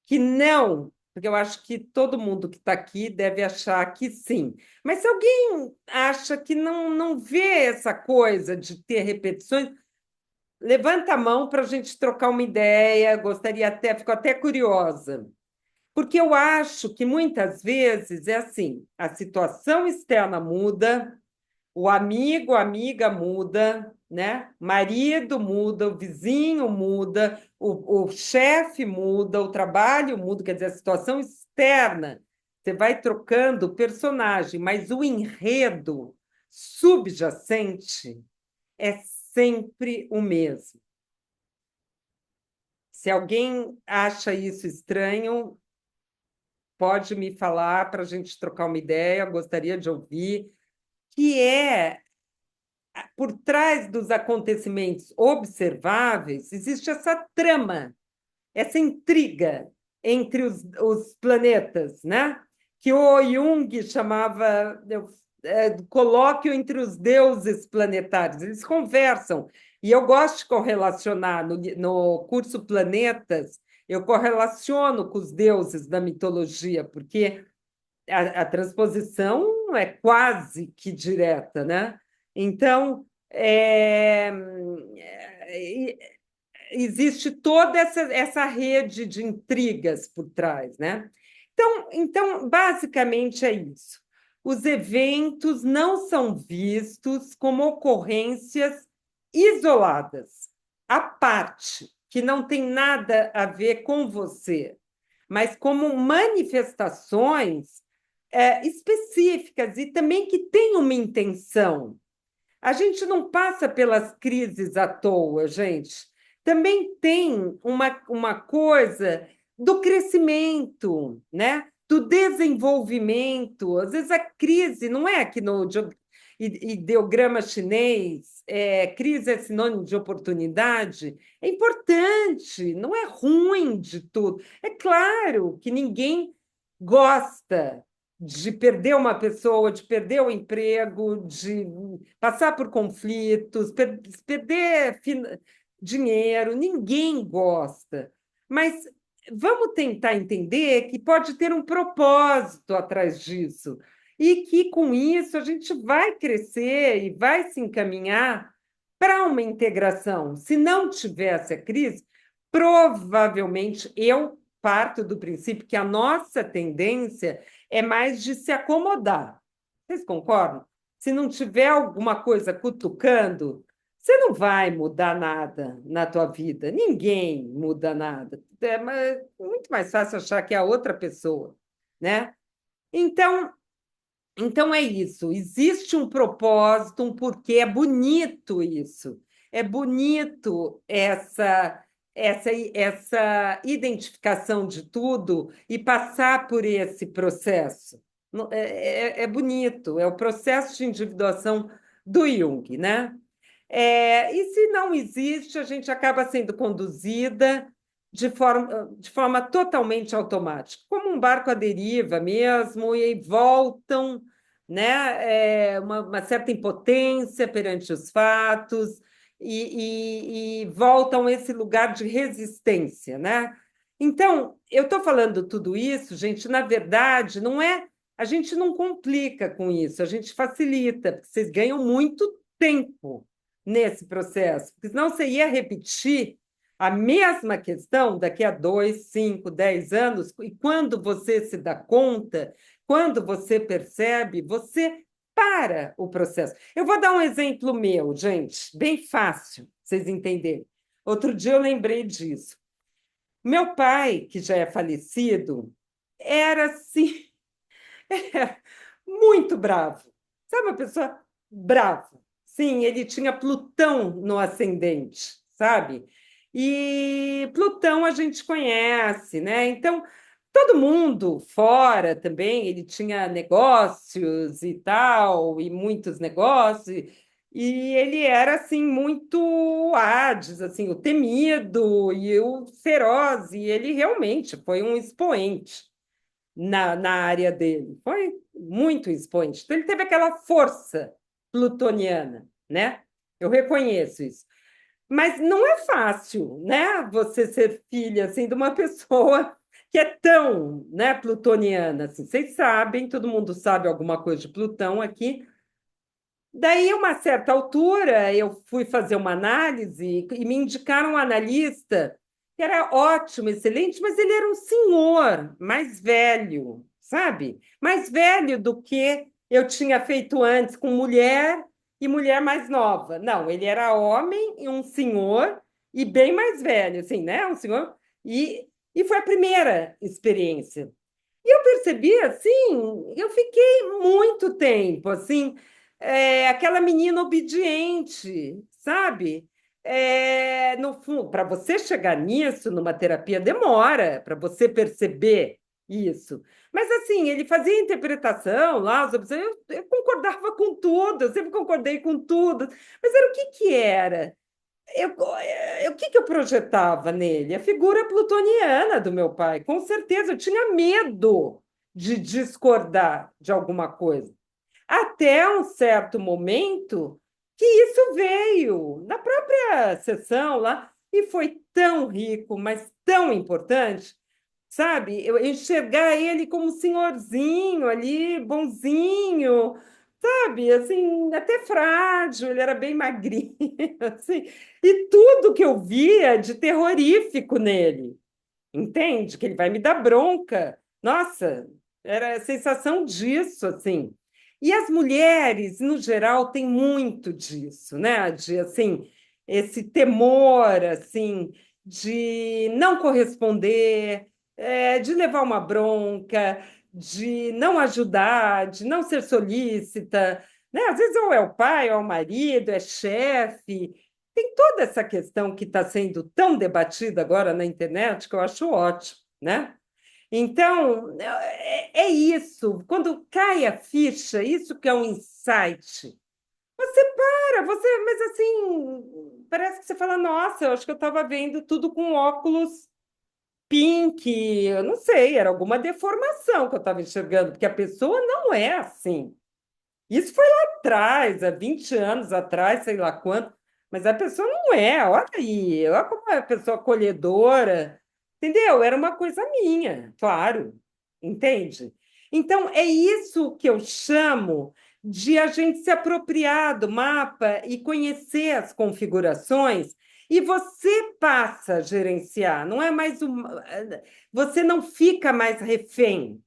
que não, porque eu acho que todo mundo que está aqui deve achar que sim, mas se alguém acha que não vê essa coisa de ter repetições, levanta a mão para a gente trocar uma ideia, gostaria até, fico até curiosa. Porque eu acho que muitas vezes é assim: a situação externa muda, o amigo, a amiga muda, né? Marido muda, o vizinho muda, o chefe muda, o trabalho muda, quer dizer, a situação externa. Você vai trocando o personagem, mas o enredo subjacente é sempre o mesmo. Se alguém acha isso estranho, pode me falar para a gente trocar uma ideia, gostaria de ouvir, que por trás dos acontecimentos observáveis, existe essa trama, essa intriga entre os planetas, né? Que o Jung chamava colóquio entre os deuses planetários. Eles conversam. E eu gosto de correlacionar no curso Planetas, eu correlaciono com os deuses da mitologia, porque a transposição é quase que direta, né? Então, existe toda essa rede de intrigas por trás, né? Então, basicamente é isso. Os eventos não são vistos como ocorrências isoladas, à parte, que não tem nada a ver com você, mas como manifestações específicas e também que têm uma intenção. A gente não passa pelas crises à toa, gente. Também tem uma coisa do crescimento, né? Do desenvolvimento. Às vezes a crise não é aqui no ideograma chinês, crise é sinônimo de oportunidade. É importante, não é ruim de tudo. É claro que ninguém gosta de perder uma pessoa, de perder o emprego, de passar por conflitos, perder dinheiro, ninguém gosta. Mas vamos tentar entender que pode ter um propósito atrás disso e que com isso a gente vai crescer e vai se encaminhar para uma integração. Se não tivesse a crise, provavelmente eu parto do princípio que a nossa tendência é mais de se acomodar. Vocês concordam? Se não tiver alguma coisa cutucando, você não vai mudar nada na tua vida. Ninguém muda nada. É muito mais fácil achar que é a outra pessoa, né? Então, então é isso. Existe um propósito, um porquê. É bonito isso. É bonito essa identificação de tudo e passar por esse processo. É bonito. É o processo de individuação do Jung, né? E se não existe, a gente acaba sendo conduzida de forma totalmente automática, como um barco à deriva mesmo, e aí voltam, né, uma certa impotência perante os fatos, e voltam a esse lugar de resistência, né? Então, eu estou falando tudo isso, gente, na verdade, não é. A gente não complica com isso, a gente facilita, porque vocês ganham muito tempo nesse processo, porque senão você ia repetir a mesma questão daqui a 2, 5, 10 anos, e quando você se dá conta, quando você percebe, você para o processo. Eu vou dar um exemplo meu, gente, bem fácil, pra vocês entenderem. Outro dia eu lembrei disso. Meu pai, que já é falecido, era assim, muito bravo. Sabe uma pessoa brava? Sim, ele tinha Plutão no ascendente, sabe? E Plutão a gente conhece, né? Então, todo mundo fora também, ele tinha negócios e tal, e muitos negócios, e ele era assim muito Hades, assim, o temido e o feroz, e ele realmente foi um expoente na área dele. Foi muito expoente. Então, ele teve aquela força plutoniana, né? Eu reconheço isso. Mas não é fácil, né? Você ser filha assim, de uma pessoa que é tão, né, plutoniana. Assim. Vocês sabem, todo mundo sabe alguma coisa de Plutão aqui. Daí, a uma certa altura, eu fui fazer uma análise e me indicaram um analista que era ótimo, excelente, mas ele era um senhor mais velho, sabe? Mais velho do que eu tinha feito antes com mulher e mulher mais nova. Não, ele era homem e um senhor e bem mais velho, assim, né? Um senhor. E foi a primeira experiência. E eu percebi, assim, eu fiquei muito tempo, assim, aquela menina obediente, sabe? No fundo, para você chegar nisso, numa terapia, demora para você perceber isso. Mas, assim, ele fazia interpretação lá, eu concordava com tudo, eu sempre concordei com tudo. Mas era o que que era? O que que eu projetava nele? A figura plutoniana do meu pai, com certeza. Eu tinha medo de discordar de alguma coisa. Até um certo momento que isso veio na própria sessão lá, E foi tão rico, mas tão importante, sabe? Eu enxergar ele como um senhorzinho ali, bonzinho, sabe? Assim, até frágil, ele era bem magrinho, assim. E tudo que eu via de terrorífico nele, entende? Que ele vai me dar bronca. Nossa, era a sensação disso, assim. E as mulheres, no geral, têm muito disso, né? De, assim, esse temor, assim, de não corresponder, de levar uma bronca, de não ajudar, de não ser solícita, né? Às vezes ou é o pai, ou é o marido, é chefe, tem toda essa questão que está sendo tão debatida agora na internet, que eu acho ótimo, né? Então, é isso. Quando cai a ficha, isso que é um insight. Você para, mas assim, parece que você fala, nossa, eu acho que eu estava vendo tudo com óculos pink, eu não sei, era alguma deformação que eu estava enxergando, porque a pessoa não é assim. Isso foi lá atrás, há 20 anos atrás, sei lá quanto, mas a pessoa não é, olha aí, olha como é a pessoa acolhedora, entendeu? Era uma coisa minha, claro, entende? Então, é isso que eu chamo de a gente se apropriar do mapa e conhecer as configurações, e você passa a gerenciar, não é mais uma, você não fica mais refém.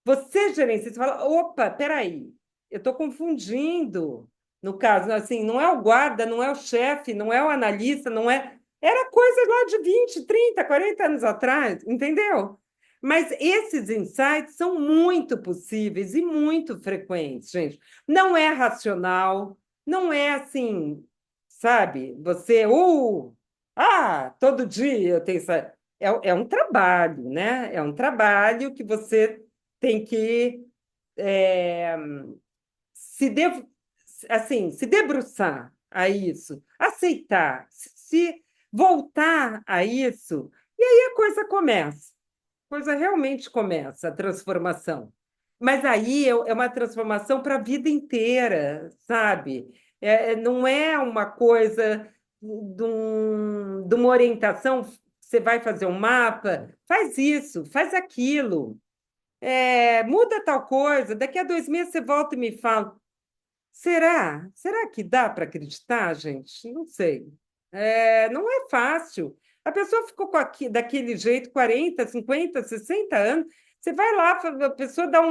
Você, gerência, você fala, opa, peraí, eu estou confundindo. No caso, assim, não é o guarda, não é o chefe, não é o analista, não é. Era coisa lá de 20, 30, 40 anos atrás, entendeu? Mas esses insights são muito possíveis e muito frequentes, gente. Não é racional, não é assim, sabe? Você, todo dia eu tenho isso. É um trabalho, né? É um trabalho que você tem que é, se, de, assim, se debruçar a isso, aceitar, se voltar a isso, e aí a coisa começa. A coisa realmente começa, a transformação. Mas aí é uma transformação para a vida inteira, sabe? Não é uma coisa de uma orientação, você vai fazer um mapa, faz isso, faz aquilo. Muda tal coisa, daqui a 2 meses você volta e me fala. Será? Será que dá para acreditar, gente? Não sei. Não é fácil. A pessoa ficou daquele jeito 40, 50, 60 anos. Você vai lá, a pessoa dá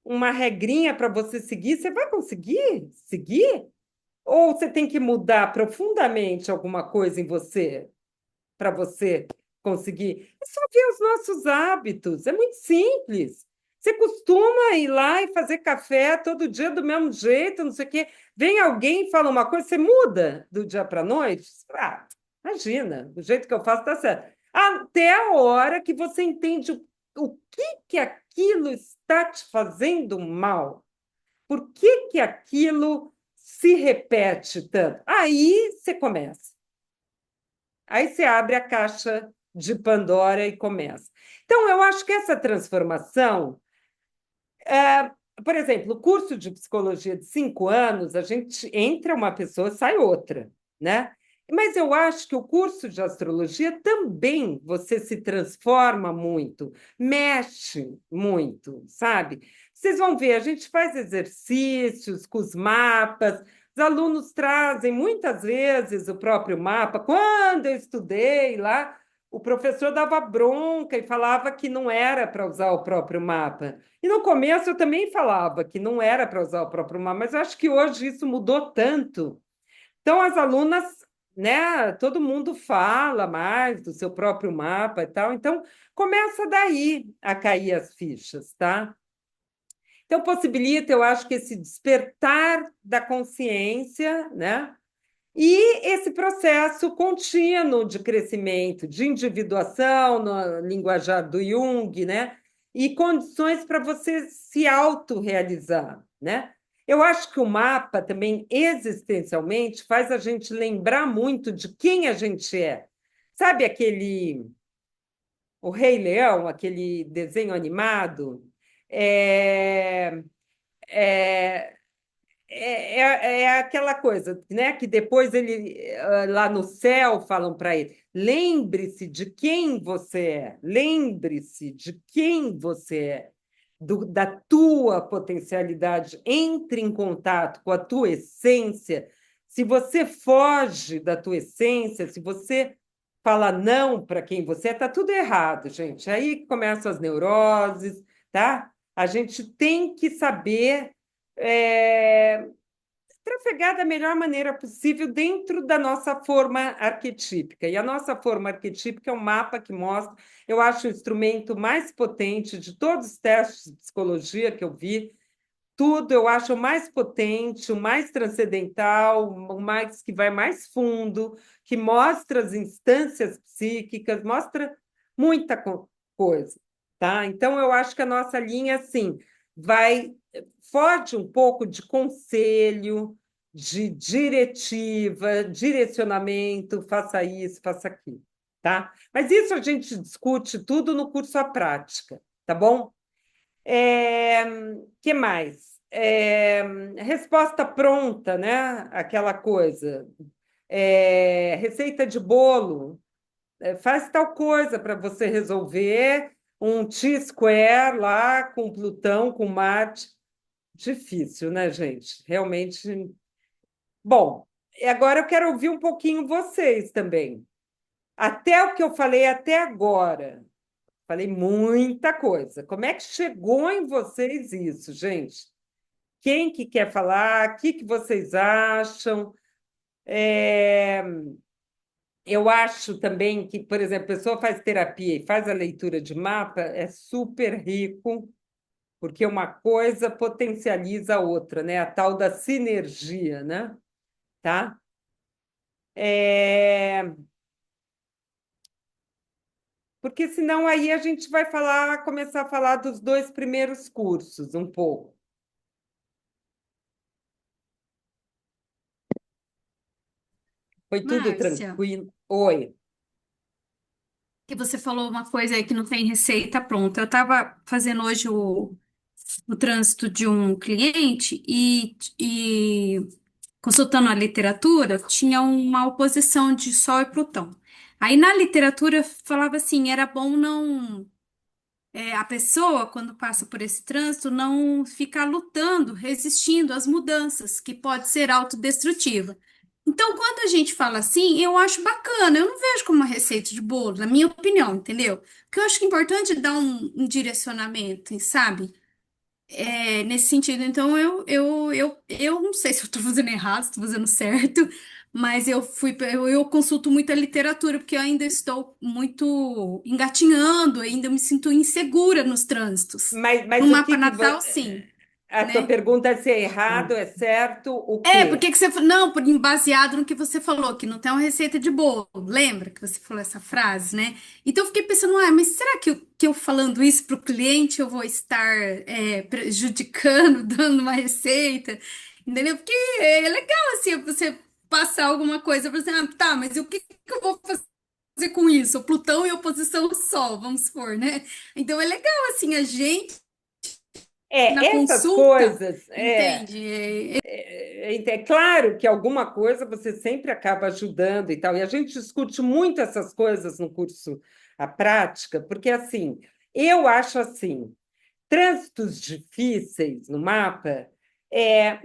uma regrinha para você seguir, você vai conseguir seguir? Ou você tem que mudar profundamente alguma coisa em você para você conseguir? É só ver os nossos hábitos, é muito simples. Você costuma ir lá e fazer café todo dia do mesmo jeito, não sei o quê. Vem alguém e fala uma coisa, você muda do dia para a noite? Ah, imagina, do jeito que eu faço está certo. Até a hora que você entende o que aquilo está te fazendo mal. Por que aquilo se repete tanto? Aí você começa. Aí você abre a caixa de Pandora e começa. Então, eu acho que essa transformação, por exemplo, o curso de psicologia de 5 anos, a gente entra uma pessoa, sai outra, né? Mas eu acho que o curso de astrologia também você se transforma muito, mexe muito, sabe? Vocês vão ver, a gente faz exercícios com os mapas, os alunos trazem muitas vezes o próprio mapa. Quando eu estudei lá, o professor dava bronca e falava que não era para usar o próprio mapa. E no começo eu também falava que não era para usar o próprio mapa, mas eu acho que hoje isso mudou tanto. Então, as alunas, né, todo mundo fala mais do seu próprio mapa e tal, então começa daí a cair as fichas, tá? Então, possibilita, eu acho que esse despertar da consciência, né? E esse processo contínuo de crescimento, de individuação, no linguajar do Jung, né? E condições para você se autorrealizar, né? Eu acho que o mapa também, existencialmente, faz a gente lembrar muito de quem a gente é. Sabe o Rei Leão, aquele desenho animado? É, é, é aquela coisa, né? Que depois lá no céu falam para ele: lembre-se de quem você é, lembre-se de quem você é, da tua potencialidade, entre em contato com a tua essência. Se você foge da tua essência, se você fala não para quem você é, tá tudo errado, gente. Aí começam as neuroses, tá? A gente tem que saber trafegar da melhor maneira possível dentro da nossa forma arquetípica. E a nossa forma arquetípica é um mapa que mostra, eu acho o instrumento mais potente de todos os testes de psicologia que eu vi, tudo eu acho o mais potente, o mais transcendental, o mais que vai mais fundo, que mostra as instâncias psíquicas, mostra muita coisa, tá? Então eu acho que a nossa linha assim vai foge um pouco de conselho, de diretiva, direcionamento, faça isso, faça aquilo, tá? Mas isso a gente discute tudo no curso à prática, tá bom? É, que mais? Resposta pronta, né? Aquela coisa. Receita de bolo. Faz tal coisa para você resolver um T-square lá com Plutão, com Marte. Difícil, né, gente? Realmente. Bom, e agora eu quero ouvir um pouquinho vocês também. Até o que eu falei até agora. Falei muita coisa. Como é que chegou em vocês isso, gente? Quem que quer falar? O que que vocês acham? É, Eu acho também que, por exemplo, a pessoa faz terapia e faz a leitura de mapa, é super rico, porque uma coisa potencializa a outra, né? A tal da sinergia, né? Tá? É, Porque senão aí a gente vai começar a falar dos dois primeiros cursos um pouco. Foi tudo Márcia, tranquilo? Oi. que você falou uma coisa aí que não tem receita pronta. Eu estava fazendo hoje o trânsito de um cliente e consultando a literatura, tinha uma oposição de Sol e Plutão. Aí na literatura falava assim, era bom não a pessoa, quando passa por esse trânsito, não ficar lutando, resistindo às mudanças, que pode ser autodestrutiva. Então, quando a gente fala assim, eu acho bacana, eu não vejo como uma receita de bolo, na minha opinião, entendeu? Porque eu acho que é importante dar um direcionamento, sabe? Nesse sentido, então eu não sei se eu estou fazendo errado, se estou fazendo certo, mas eu consulto muita literatura, porque eu ainda estou muito engatinhando, ainda me sinto insegura nos trânsitos. No Mas o mapa que que natal, sim, a tua né? pergunta é se é errado, é certo, o Por quê? que que você... Não, baseado no que você falou, que não tem uma receita de bolo. Lembra que você falou essa frase, né? Então eu fiquei pensando, mas será que eu falando isso para o cliente eu vou estar prejudicando, dando uma receita? Entendeu? Porque é legal, assim, você passar alguma coisa para você, tá, mas o que que eu vou fazer com isso? O Plutão em oposição ao Sol, vamos supor, né? Então é legal, assim, a gente na Essas consulta, coisas, entende? é claro que alguma coisa você sempre acaba ajudando e tal, e a gente discute muito essas coisas no curso A Prática, porque assim, eu acho assim, trânsitos difíceis no mapa,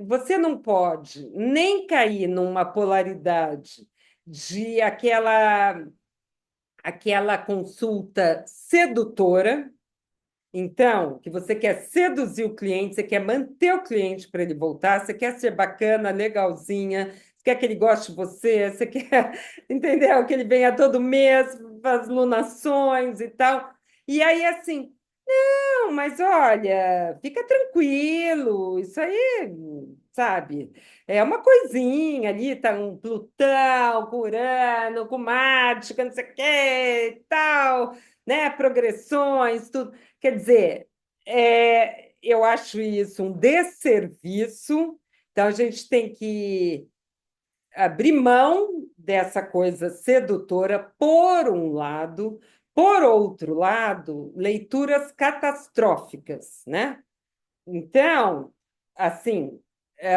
você não pode nem cair numa polaridade de aquela consulta sedutora. Então, que você quer seduzir o cliente, você quer manter o cliente para ele voltar, você quer ser bacana, legalzinha, você quer que ele goste de você, você quer, entendeu? Que ele venha todo mês, faz lunações e tal. E aí, assim, não, mas olha, fica tranquilo, isso aí, sabe? É uma coisinha ali, tá um Plutão, com Urano, com Marte, que não sei o que e tal, né? Progressões, tudo. Quer dizer, eu acho isso um desserviço, então a gente tem que abrir mão dessa coisa sedutora, por um lado, por outro lado, leituras catastróficas, né? Então, assim.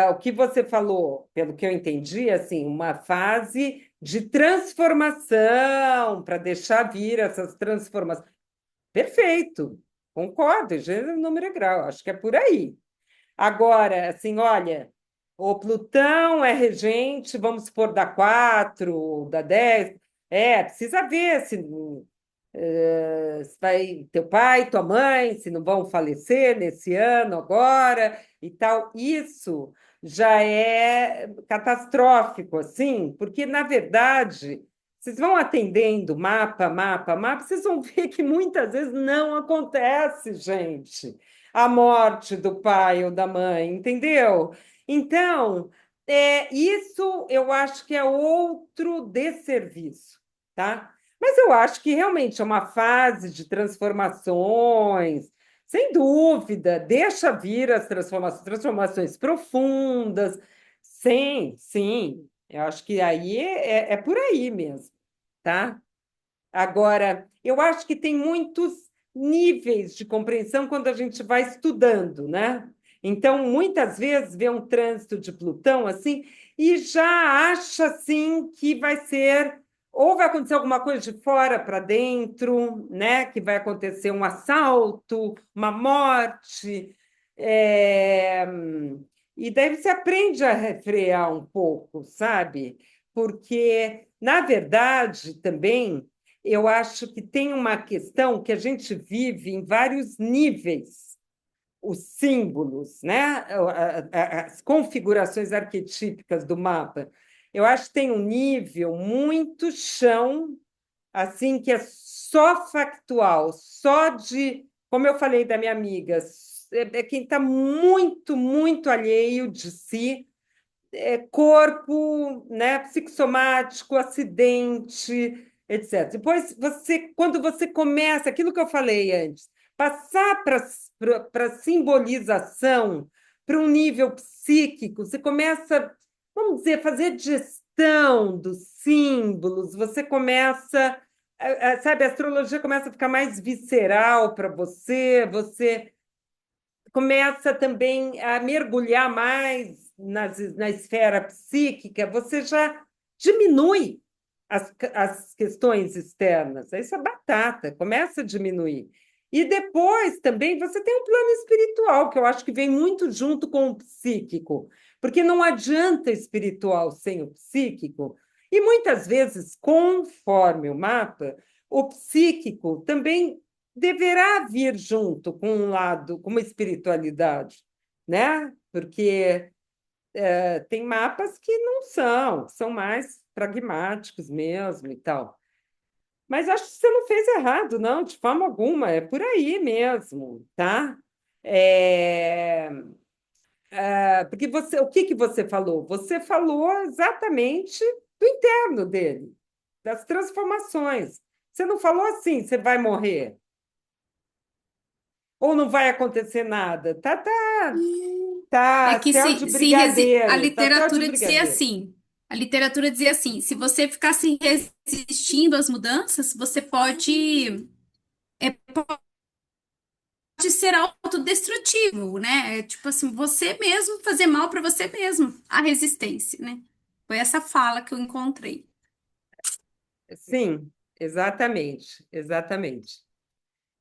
o que você falou, pelo que eu entendi, assim, uma fase de transformação, para deixar vir essas transformações. Perfeito, concordo, gênero, número e grau, acho que é por aí. Agora, assim, olha, o Plutão é regente, vamos supor, da 4, da 10. Precisa ver se vai teu pai, tua mãe, se não vão falecer nesse ano agora e tal. Isso já é catastrófico, assim, porque, na verdade, vocês vão atendendo mapa, mapa, mapa, vocês vão ver que muitas vezes não acontece, gente, a morte do pai ou da mãe, entendeu? Então, isso eu acho que é outro desserviço, tá? Mas eu acho que realmente é uma fase de transformações, sem dúvida, deixa vir as transformações, transformações profundas. Sim, sim, eu acho que aí é por aí mesmo, tá? Agora, eu acho que tem muitos níveis de compreensão quando a gente vai estudando, né? Então, muitas vezes vê um trânsito de Plutão assim e já acha assim que vai ser ou vai acontecer alguma coisa de fora para dentro, né? Que vai acontecer um assalto, uma morte, é, e daí você aprende a refrear um pouco, sabe? Porque, na verdade, também eu acho que tem uma questão que a gente vive em vários níveis, os símbolos, né? As configurações arquetípicas do mapa. Eu acho que tem um nível muito chão, assim, que é só factual, só de, como eu falei da minha amiga, é quem está muito, muito alheio de si, corpo, né, psicossomático, acidente, etc. Depois, quando você começa, aquilo que eu falei antes, passar para simbolização, para um nível psíquico, você começa, vamos dizer, fazer gestão dos símbolos, você começa, sabe, a astrologia começa a ficar mais visceral para você começa também a mergulhar mais na esfera psíquica, você já diminui as questões externas. Isso é batata, começa a diminuir. E depois também você tem um plano espiritual, que eu acho que vem muito junto com o psíquico, porque não adianta espiritual sem o psíquico. E muitas vezes, conforme o mapa, o psíquico também deverá vir junto com um lado, com uma espiritualidade, né? Porque tem mapas que não são, são mais pragmáticos mesmo e tal. Mas acho que você não fez errado, não, de forma alguma, é por aí mesmo, tá? É, porque o que você falou? Você falou exatamente do interno dele, das transformações. Você não falou assim, você vai morrer. Ou não vai acontecer nada? É Tá, que céu de a brigadeiro, tá céu de literatura dizia brigadeiro. assim. A literatura dizia assim: se você ficar se resistindo às mudanças, você pode ser autodestrutivo, né? É tipo assim, você mesmo fazer mal para você mesmo, a resistência, né? Foi essa fala que eu encontrei. Sim, exatamente, exatamente.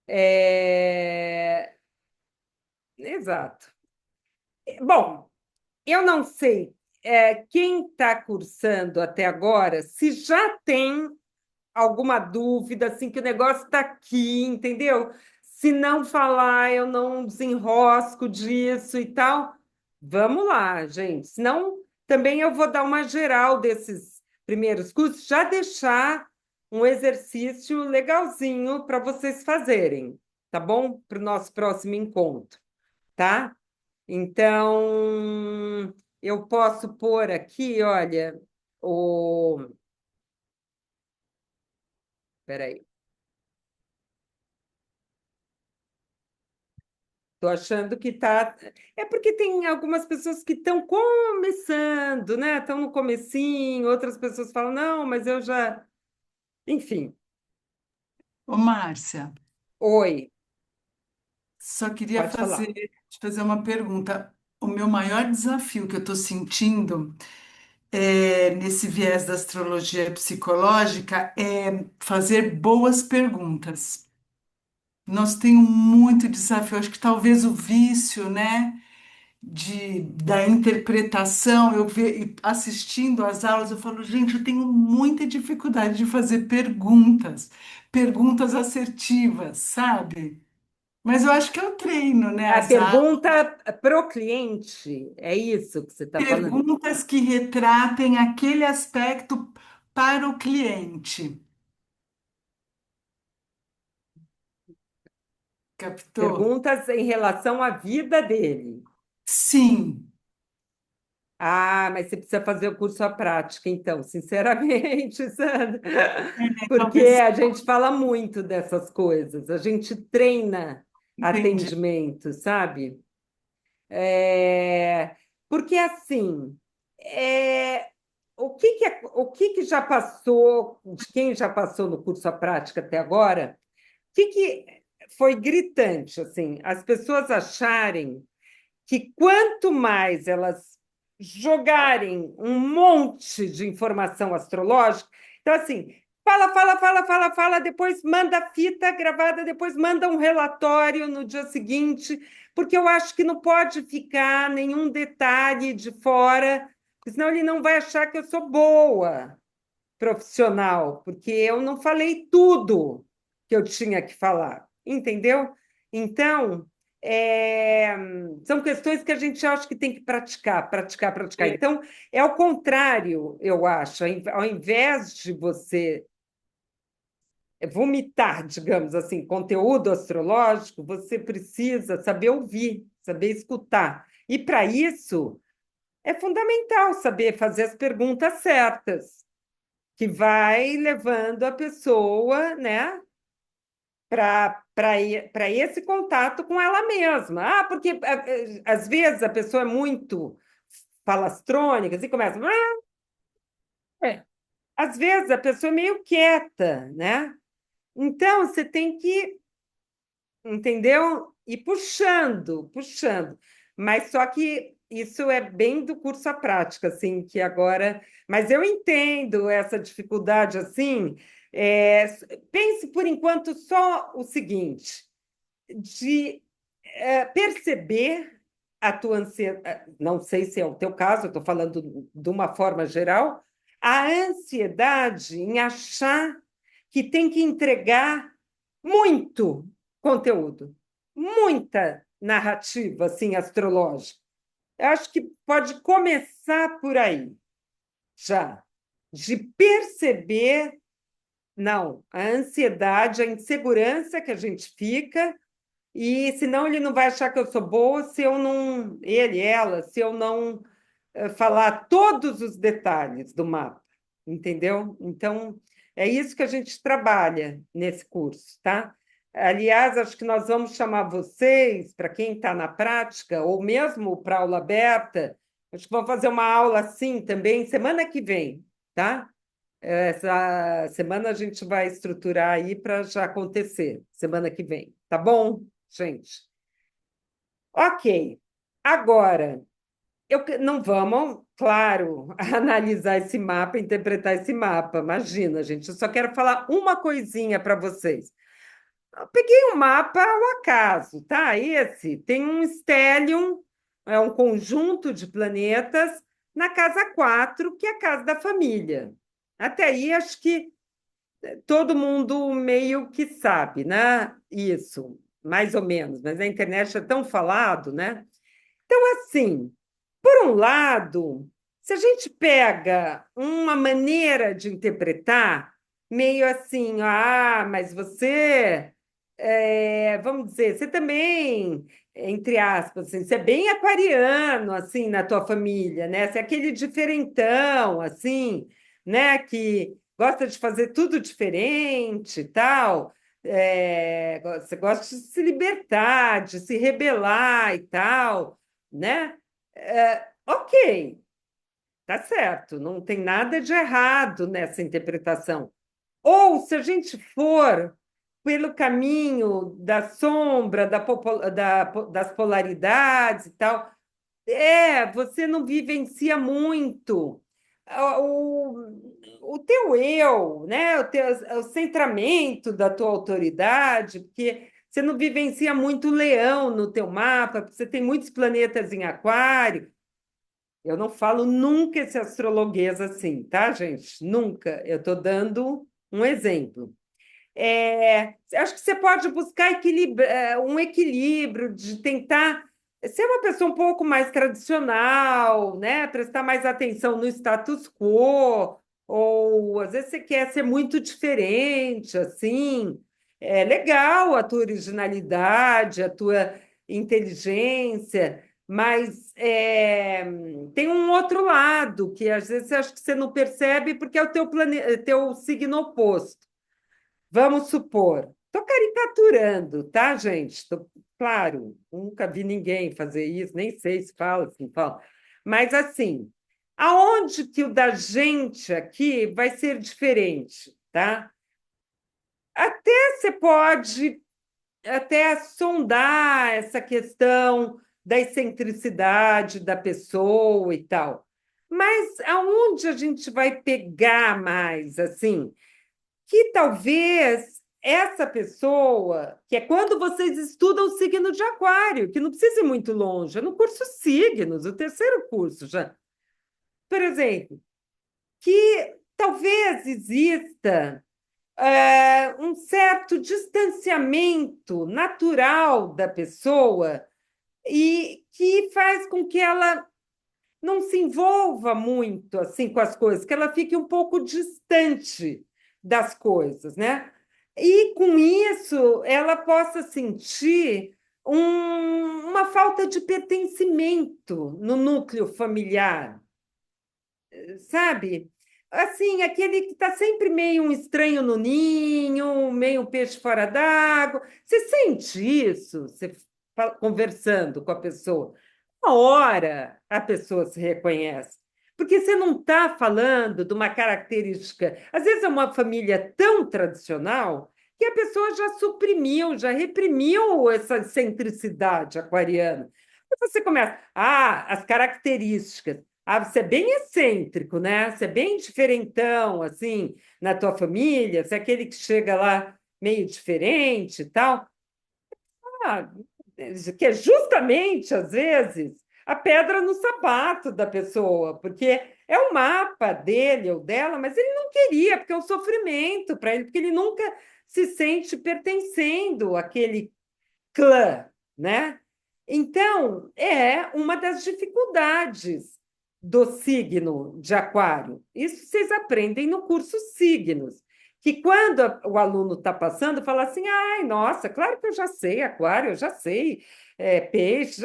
É, Exato. Bom, eu não sei quem está cursando até agora, se já tem alguma dúvida, assim, que o negócio está aqui, entendeu? Se não falar, eu não desenrosco disso e tal. Vamos lá, gente. Senão, também eu vou dar uma geral desses primeiros cursos, já deixar um exercício legalzinho para vocês fazerem, tá bom? Para o nosso próximo encontro, tá? Então, eu posso pôr aqui, olha, o. Peraí. Estou achando que está. É porque tem algumas pessoas que estão começando, né? Estão no comecinho, outras pessoas falam, não, mas eu já. Enfim, Ô, Márcia, oi, só queria pode falar. te fazer uma pergunta. meu maior desafio que eu estou sentindo nesse viés da astrologia psicológica é fazer boas perguntas. Nós temos muito desafio, acho que talvez o vício, né, da interpretação, assistindo às aulas, eu falo, gente, eu tenho muita dificuldade de fazer perguntas, perguntas assertivas, sabe? Mas eu acho que é o treino, né? A pergunta para o cliente, é isso que você está falando? Perguntas que retratem aquele aspecto para o cliente. Captou? Perguntas em relação à vida dele. Sim, Ah, mas você precisa fazer o curso à prática, então, sinceramente, Sandra, porque talvez a gente fala muito dessas coisas, a gente treina entendi. atendimento, sabe? É, porque assim, é, o que que já passou, de quem já passou no curso à prática até agora, que foi gritante, assim, as pessoas acharem que quanto mais elas jogarem um monte de informação astrológica, então assim, fala, fala, fala, fala, fala, depois manda a fita gravada, depois manda um relatório no dia seguinte, porque eu acho que não pode ficar nenhum detalhe de fora, porque senão ele não vai achar que eu sou boa profissional, porque eu não falei tudo que eu tinha que falar, entendeu? Então, é, são questões que a gente acha que tem que praticar, praticar, praticar. Então, é o contrário, eu acho. Ao invés de você vomitar, digamos assim, conteúdo astrológico, você precisa saber ouvir, saber escutar. E para isso é fundamental saber fazer as perguntas certas que vai levando a pessoa, né, para esse contato com ela mesma. Ah, porque às vezes a pessoa é muito falastrônica, assim começa. É. Às vezes a pessoa é meio quieta, né? Então você tem que, entendeu? Ir puxando, puxando. Mas só que isso é bem do curso à prática, assim, que agora. Mas eu entendo essa dificuldade, assim. é, Pense por enquanto só o seguinte: de perceber a tua ansiedade, não sei se é o teu caso, eu estou falando de uma forma geral, a ansiedade em achar que tem que entregar muito conteúdo, muita narrativa assim astrológica. Eu acho que pode começar por aí, já, de perceber, não, a ansiedade, a insegurança que a gente fica, e senão ele não vai achar que eu sou boa se eu não, ele, ela, se eu não falar todos os detalhes do mapa, entendeu? Então, é isso que a gente trabalha nesse curso, tá? Aliás, acho que nós vamos chamar vocês, para quem está na prática, ou mesmo para aula aberta, acho que vamos fazer uma aula assim também semana que vem, tá? Essa semana a gente vai estruturar aí para já acontecer, semana que vem, tá bom, gente? Ok. Agora, não vamos, claro, analisar esse mapa, interpretar esse mapa. Imagina, gente, eu só quero falar uma coisinha para vocês. Eu peguei um mapa ao acaso, tá? Esse tem um stellium, é um conjunto de planetas na casa 4, que é a casa da família. Até aí, acho que todo mundo meio que sabe, né? Isso, mais ou menos, mas na internet é tão falado, né? Então, assim, por um lado, se a gente pega uma maneira de interpretar, meio assim, ah, mas você, vamos dizer, você também, entre aspas, assim, você é bem aquariano, assim, na tua família, né? Você é aquele diferentão, assim, né? Que gosta de fazer tudo diferente e tal. Você gosta de se libertar, de se rebelar e tal, né? Ok, tá certo, não tem nada de errado nessa interpretação. Ou se a gente for pelo caminho da sombra, das polaridades e tal, você não vivencia muito o teu eu, né? O centramento da tua autoridade, porque você não vivencia muito o leão no teu mapa, porque você tem muitos planetas em aquário. Eu não falo nunca esse astrologuês assim, tá, gente? Nunca. Eu estou dando um exemplo. Acho que você pode buscar um equilíbrio de tentar ser uma pessoa um pouco mais tradicional, né? Prestar mais atenção no status quo, ou às vezes você quer ser muito diferente, assim. É legal a tua originalidade, a tua inteligência, mas tem um outro lado que às vezes eu acho que você não percebe porque é o teu signo oposto. Vamos supor, estou caricaturando, tá, gente? Claro, nunca vi ninguém fazer isso, nem sei se fala, se não fala. Mas, assim, aonde que o da gente aqui vai ser diferente, tá? Até você pode até sondar essa questão da excentricidade da pessoa e tal. Mas aonde a gente vai pegar mais, assim? Que talvez essa pessoa, que é quando vocês estudam o signo de Aquário, que não precisa ir muito longe, é no curso Signos, o terceiro curso já. Por exemplo, que talvez exista um certo distanciamento natural da pessoa e que faz com que ela não se envolva muito assim com as coisas, que ela fique um pouco distante das coisas, né? E com isso ela possa sentir uma falta de pertencimento no núcleo familiar, sabe? Assim, aquele que está sempre meio um estranho no ninho, meio um peixe fora d'água. Você sente isso, você conversando com a pessoa. Uma hora a pessoa se reconhece. Porque você não está falando de uma característica. Às vezes é uma família tão tradicional que a pessoa já suprimiu, já reprimiu essa excentricidade aquariana. E você começa, as características. Você é bem excêntrico, né? Você é bem diferentão, assim, na tua família, você é aquele que chega lá meio diferente e tal. Ah, que é justamente, às vezes, a pedra no sapato da pessoa, porque é o mapa dele ou dela, mas ele não queria, porque é um sofrimento para ele, porque ele nunca se sente pertencendo àquele clã, né? Então, é uma das dificuldades do signo de Aquário. Isso vocês aprendem no curso Signos, que quando o aluno está passando, fala assim: ai, nossa, claro que eu já sei Aquário, eu já sei peixe,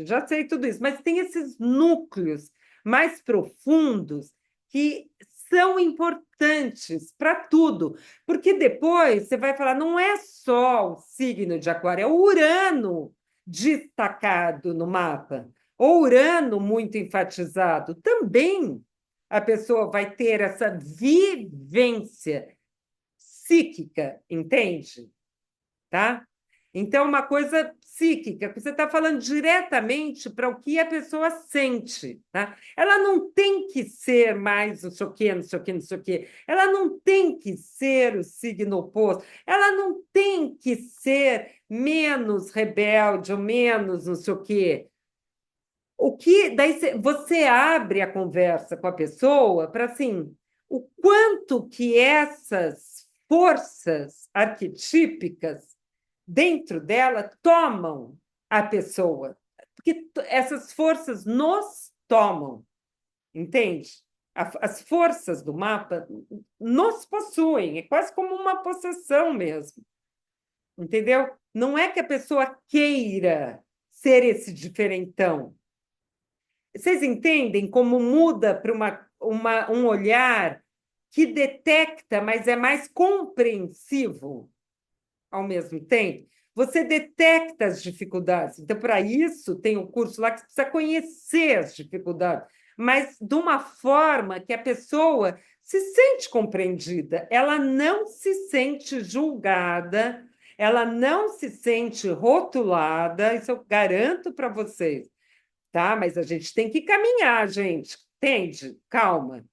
já sei tudo isso, mas tem esses núcleos mais profundos que são importantes para tudo, porque depois você vai falar, não é só o signo de Aquário, é o Urano destacado no mapa, ou Urano muito enfatizado. Também a pessoa vai ter essa vivência psíquica, entende? Tá? Então, uma coisa psíquica, que você está falando diretamente para o que a pessoa sente. Tá? Ela não tem que ser mais não sei o quê, não sei o quê, não sei o quê. Ela não tem que ser o signo oposto. Ela não tem que ser menos rebelde ou menos não sei o quê. O que daí você abre a conversa com a pessoa para assim, o quanto que essas forças arquetípicas dentro dela tomam a pessoa, porque essas forças nos tomam, entende? As forças do mapa nos possuem, é quase como uma possessão mesmo, entendeu? Não é que a pessoa queira ser esse diferentão. Vocês entendem como muda para um olhar que detecta, mas é mais compreensivo ao mesmo tempo? Você detecta as dificuldades. Então, para isso, tem um curso lá que você precisa conhecer as dificuldades, mas de uma forma que a pessoa se sente compreendida, ela não se sente julgada, ela não se sente rotulada, isso eu garanto para vocês. tá? Mas a gente tem que caminhar, gente. Entende? Calma.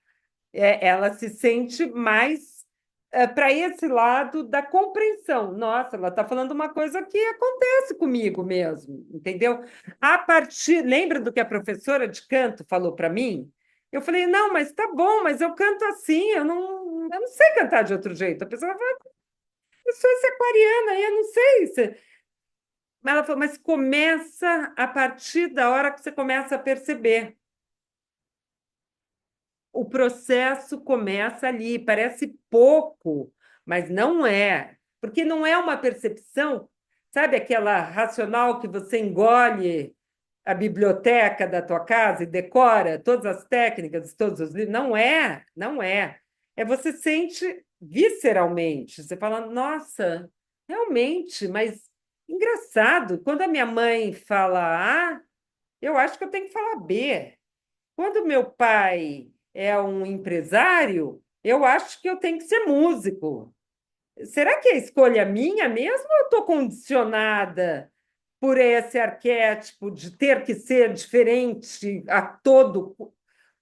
Ela se sente mais para esse lado da compreensão. Nossa, ela está falando uma coisa que acontece comigo mesmo, entendeu? Lembra do que a professora de canto falou para mim? Eu falei, não, mas tá bom, mas eu canto assim, eu não sei cantar de outro jeito. A pessoa fala, eu sou esse aquariana, eu não sei. Mas ela falou, mas começa a partir da hora que você começa a perceber. O processo começa ali, parece pouco, mas não é, porque não é uma percepção, sabe aquela racional que você engole a biblioteca da tua casa e decora todas as técnicas, todos os livros? Não é, não é. Você sente visceralmente, você fala, nossa, realmente, mas engraçado, quando a minha mãe fala A, eu acho que eu tenho que falar B. Quando meu pai é um empresário, eu acho que eu tenho que ser músico. Será que é escolha minha mesmo ou eu estou condicionada por esse arquétipo de ter que ser diferente a todo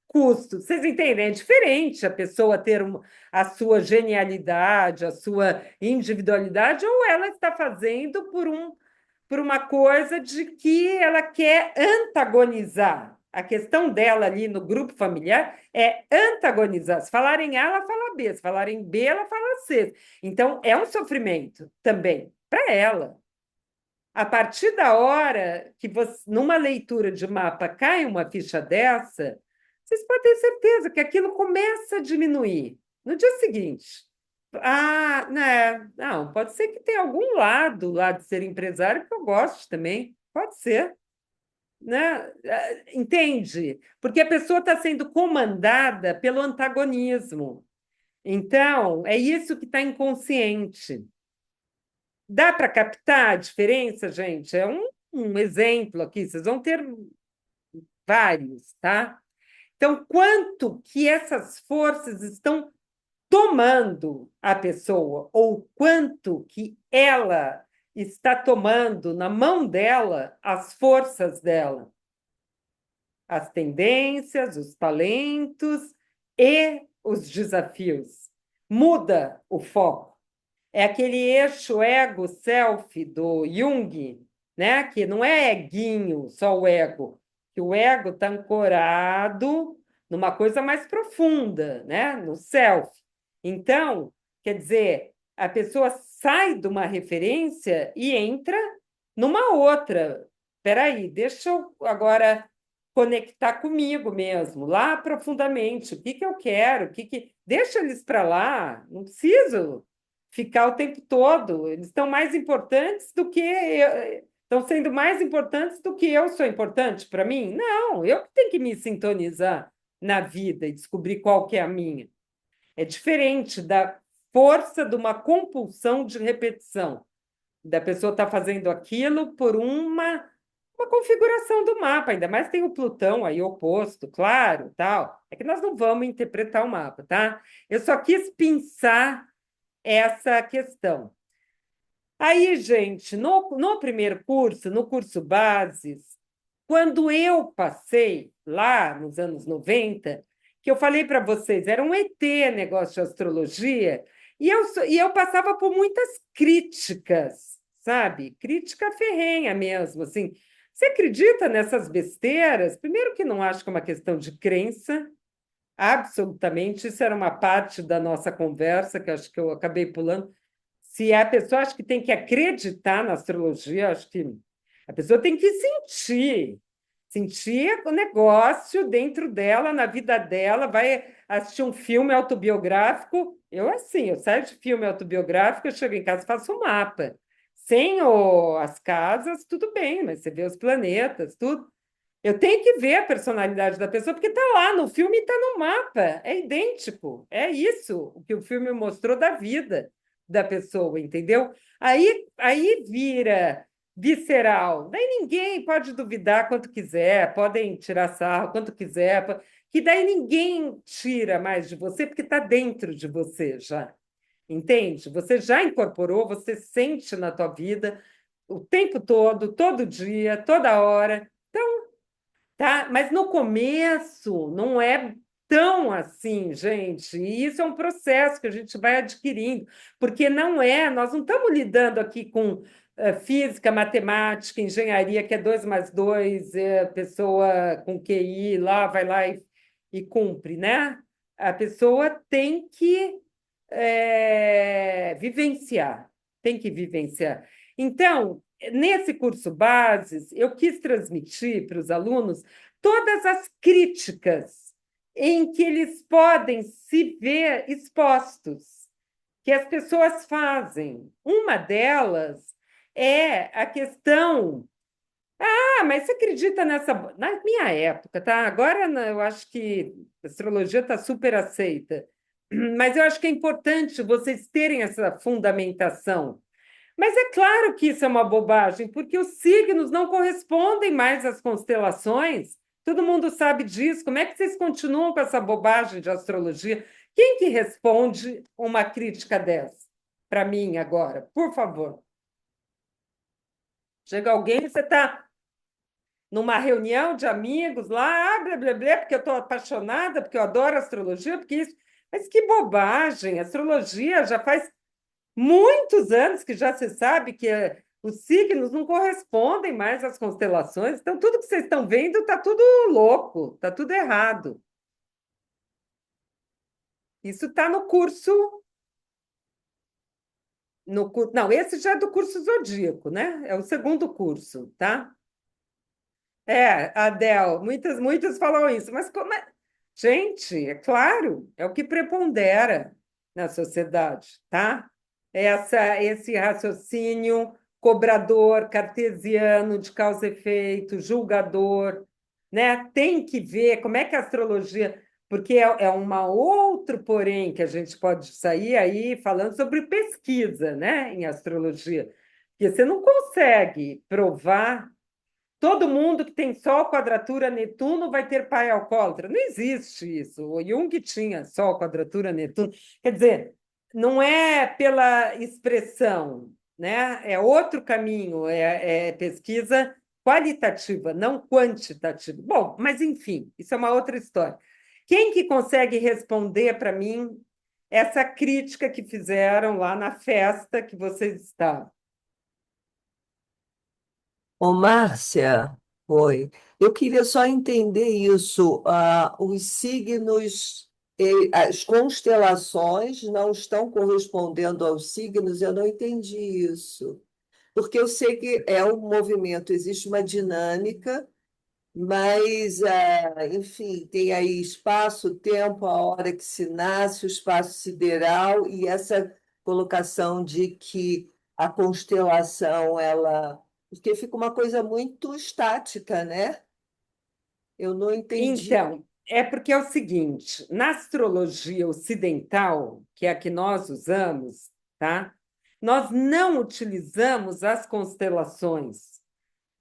custo? Vocês entendem? É diferente a pessoa ter a sua genialidade, a sua individualidade, ou ela está fazendo por uma coisa de que ela quer antagonizar. A questão dela ali no grupo familiar é antagonizar. Se falarem A, ela fala B. Se falarem B, ela fala C. Então, é um sofrimento também para ela. A partir da hora que você, numa leitura de mapa, cai uma ficha dessa, vocês podem ter certeza que aquilo começa a diminuir. No dia seguinte, né? Não, pode ser que tenha algum lado lá de ser empresário que eu goste também. Pode ser, né? Entende? Porque a pessoa está sendo comandada pelo antagonismo. Então, é isso que está inconsciente. Dá para captar a diferença, gente? É um exemplo aqui, vocês vão ter vários, tá? Então, quanto que essas forças estão tomando a pessoa, ou quanto que ela está tomando na mão dela as forças dela, as tendências, os talentos e os desafios. Muda o foco. É aquele eixo ego-self do Jung, né? Que não é eguinho, só o ego, que o ego está ancorado numa coisa mais profunda, né? No self. Então, quer dizer, a pessoa sai de uma referência e entra numa outra. Espera aí, deixa eu agora conectar comigo mesmo, lá profundamente. O que que eu quero? Deixa eles para lá, não preciso ficar o tempo todo. Eles estão mais importantes do que estão sendo mais importantes do que eu sou importante para mim? Não, eu que tenho que me sintonizar na vida e descobrir qual que é a minha. É diferente da força de uma compulsão de repetição, da pessoa estar fazendo aquilo por uma configuração do mapa, ainda mais tem o Plutão aí oposto, claro, tal. É que nós não vamos interpretar o mapa, tá? Eu só quis pensar essa questão. Aí, gente, no primeiro curso, no curso Bases, quando eu passei lá nos anos 90, que eu falei para vocês, era um ET negócio de astrologia, e eu passava por muitas críticas, sabe? Crítica ferrenha mesmo, assim. Você acredita nessas besteiras? Primeiro que não acho que é uma questão de crença, absolutamente, isso era uma parte da nossa conversa, que acho que eu acabei pulando. Se a pessoa acha que tem que acreditar na astrologia, acho que a pessoa tem que sentir o negócio dentro dela, na vida dela, vai assistir um filme autobiográfico. Eu saio de filme autobiográfico, eu chego em casa e faço um mapa. Sem as casas, tudo bem, mas você vê os planetas, tudo. Eu tenho que ver a personalidade da pessoa, porque está lá no filme e está no mapa. É idêntico. É isso o que o filme mostrou da vida da pessoa, entendeu? Aí vira visceral. Daí ninguém pode duvidar quanto quiser, podem tirar sarro quanto quiser, que daí ninguém tira mais de você, porque está dentro de você já. Entende? Você já incorporou, você sente na tua vida o tempo todo, todo dia, toda hora. tá? Mas no começo não é tão assim, gente. E isso é um processo que a gente vai adquirindo, porque nós não estamos lidando aqui com física, matemática, engenharia, que é 2 mais 2, pessoa com QI lá, vai lá e cumpre, né? A pessoa tem que vivenciar, tem que vivenciar. Então, nesse curso Bases, eu quis transmitir para os alunos todas as críticas em que eles podem se ver expostos, que as pessoas fazem. Uma delas é a questão. Ah, mas você acredita nessa. Na minha época, tá? Agora eu acho que a astrologia está super aceita, mas eu acho que é importante vocês terem essa fundamentação. Mas é claro que isso é uma bobagem, porque os signos não correspondem mais às constelações. Todo mundo sabe disso. Como é que vocês continuam com essa bobagem de astrologia? Quem que responde uma crítica dessa? Para mim agora, por favor. Chega alguém, você está numa reunião de amigos lá, blá, blá, blá, porque eu estou apaixonada, porque eu adoro astrologia, porque isso. Mas que bobagem! A astrologia já faz muitos anos que já se sabe que os signos não correspondem mais às constelações, então tudo que vocês estão vendo está tudo louco, está tudo errado. Isso está no curso. Não, esse já é do curso zodíaco, né? É o segundo curso, tá? Adel, muitas falam isso, mas como é? Gente, é claro, é o que prepondera na sociedade, tá? Esse raciocínio cobrador, cartesiano, de causa e efeito, julgador, né? Tem que ver como é que a astrologia, porque é uma outro porém que a gente pode sair aí falando sobre pesquisa, né, em astrologia, porque você não consegue provar. Todo mundo que tem Sol, quadratura, Netuno vai ter pai alcoólatra. Não existe isso. O Jung tinha Sol, quadratura, Netuno. Quer dizer, não é pela expressão, né? É outro caminho, é pesquisa qualitativa, não quantitativa. Bom, mas enfim, isso é uma outra história. Quem que consegue responder para mim essa crítica que fizeram lá na festa que vocês estavam? Ô, Márcia, oi. Eu queria só entender isso. Os signos, as constelações não estão correspondendo aos signos, eu não entendi isso. Porque eu sei que é um movimento, existe uma dinâmica, mas, enfim, tem aí espaço, tempo, a hora que se nasce, o espaço sideral, e essa colocação de que a constelação, ela. Porque fica uma coisa muito estática, né? Eu não entendi. Então, é porque é o seguinte, na astrologia ocidental, que é a que nós usamos, tá? Nós não utilizamos as constelações.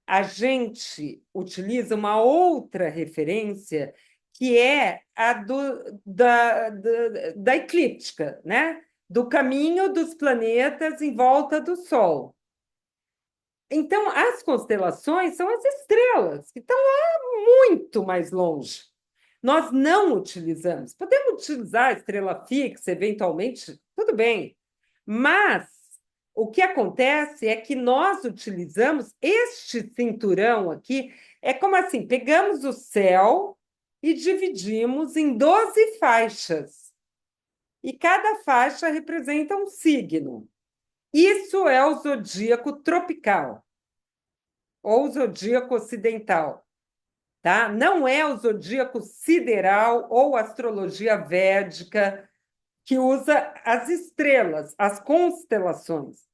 A gente utiliza uma outra referência que é a da eclíptica, né? Do caminho dos planetas em volta do Sol. Então, as constelações são as estrelas, que estão lá muito mais longe. Nós não utilizamos. Podemos utilizar a estrela fixa, eventualmente, tudo bem. Mas o que acontece é que nós utilizamos este cinturão aqui, é como assim: pegamos o céu e dividimos em 12 faixas. E cada faixa representa um signo. Isso é o zodíaco tropical ou zodíaco ocidental, tá? Não é o zodíaco sideral ou astrologia védica que usa as estrelas, as constelações.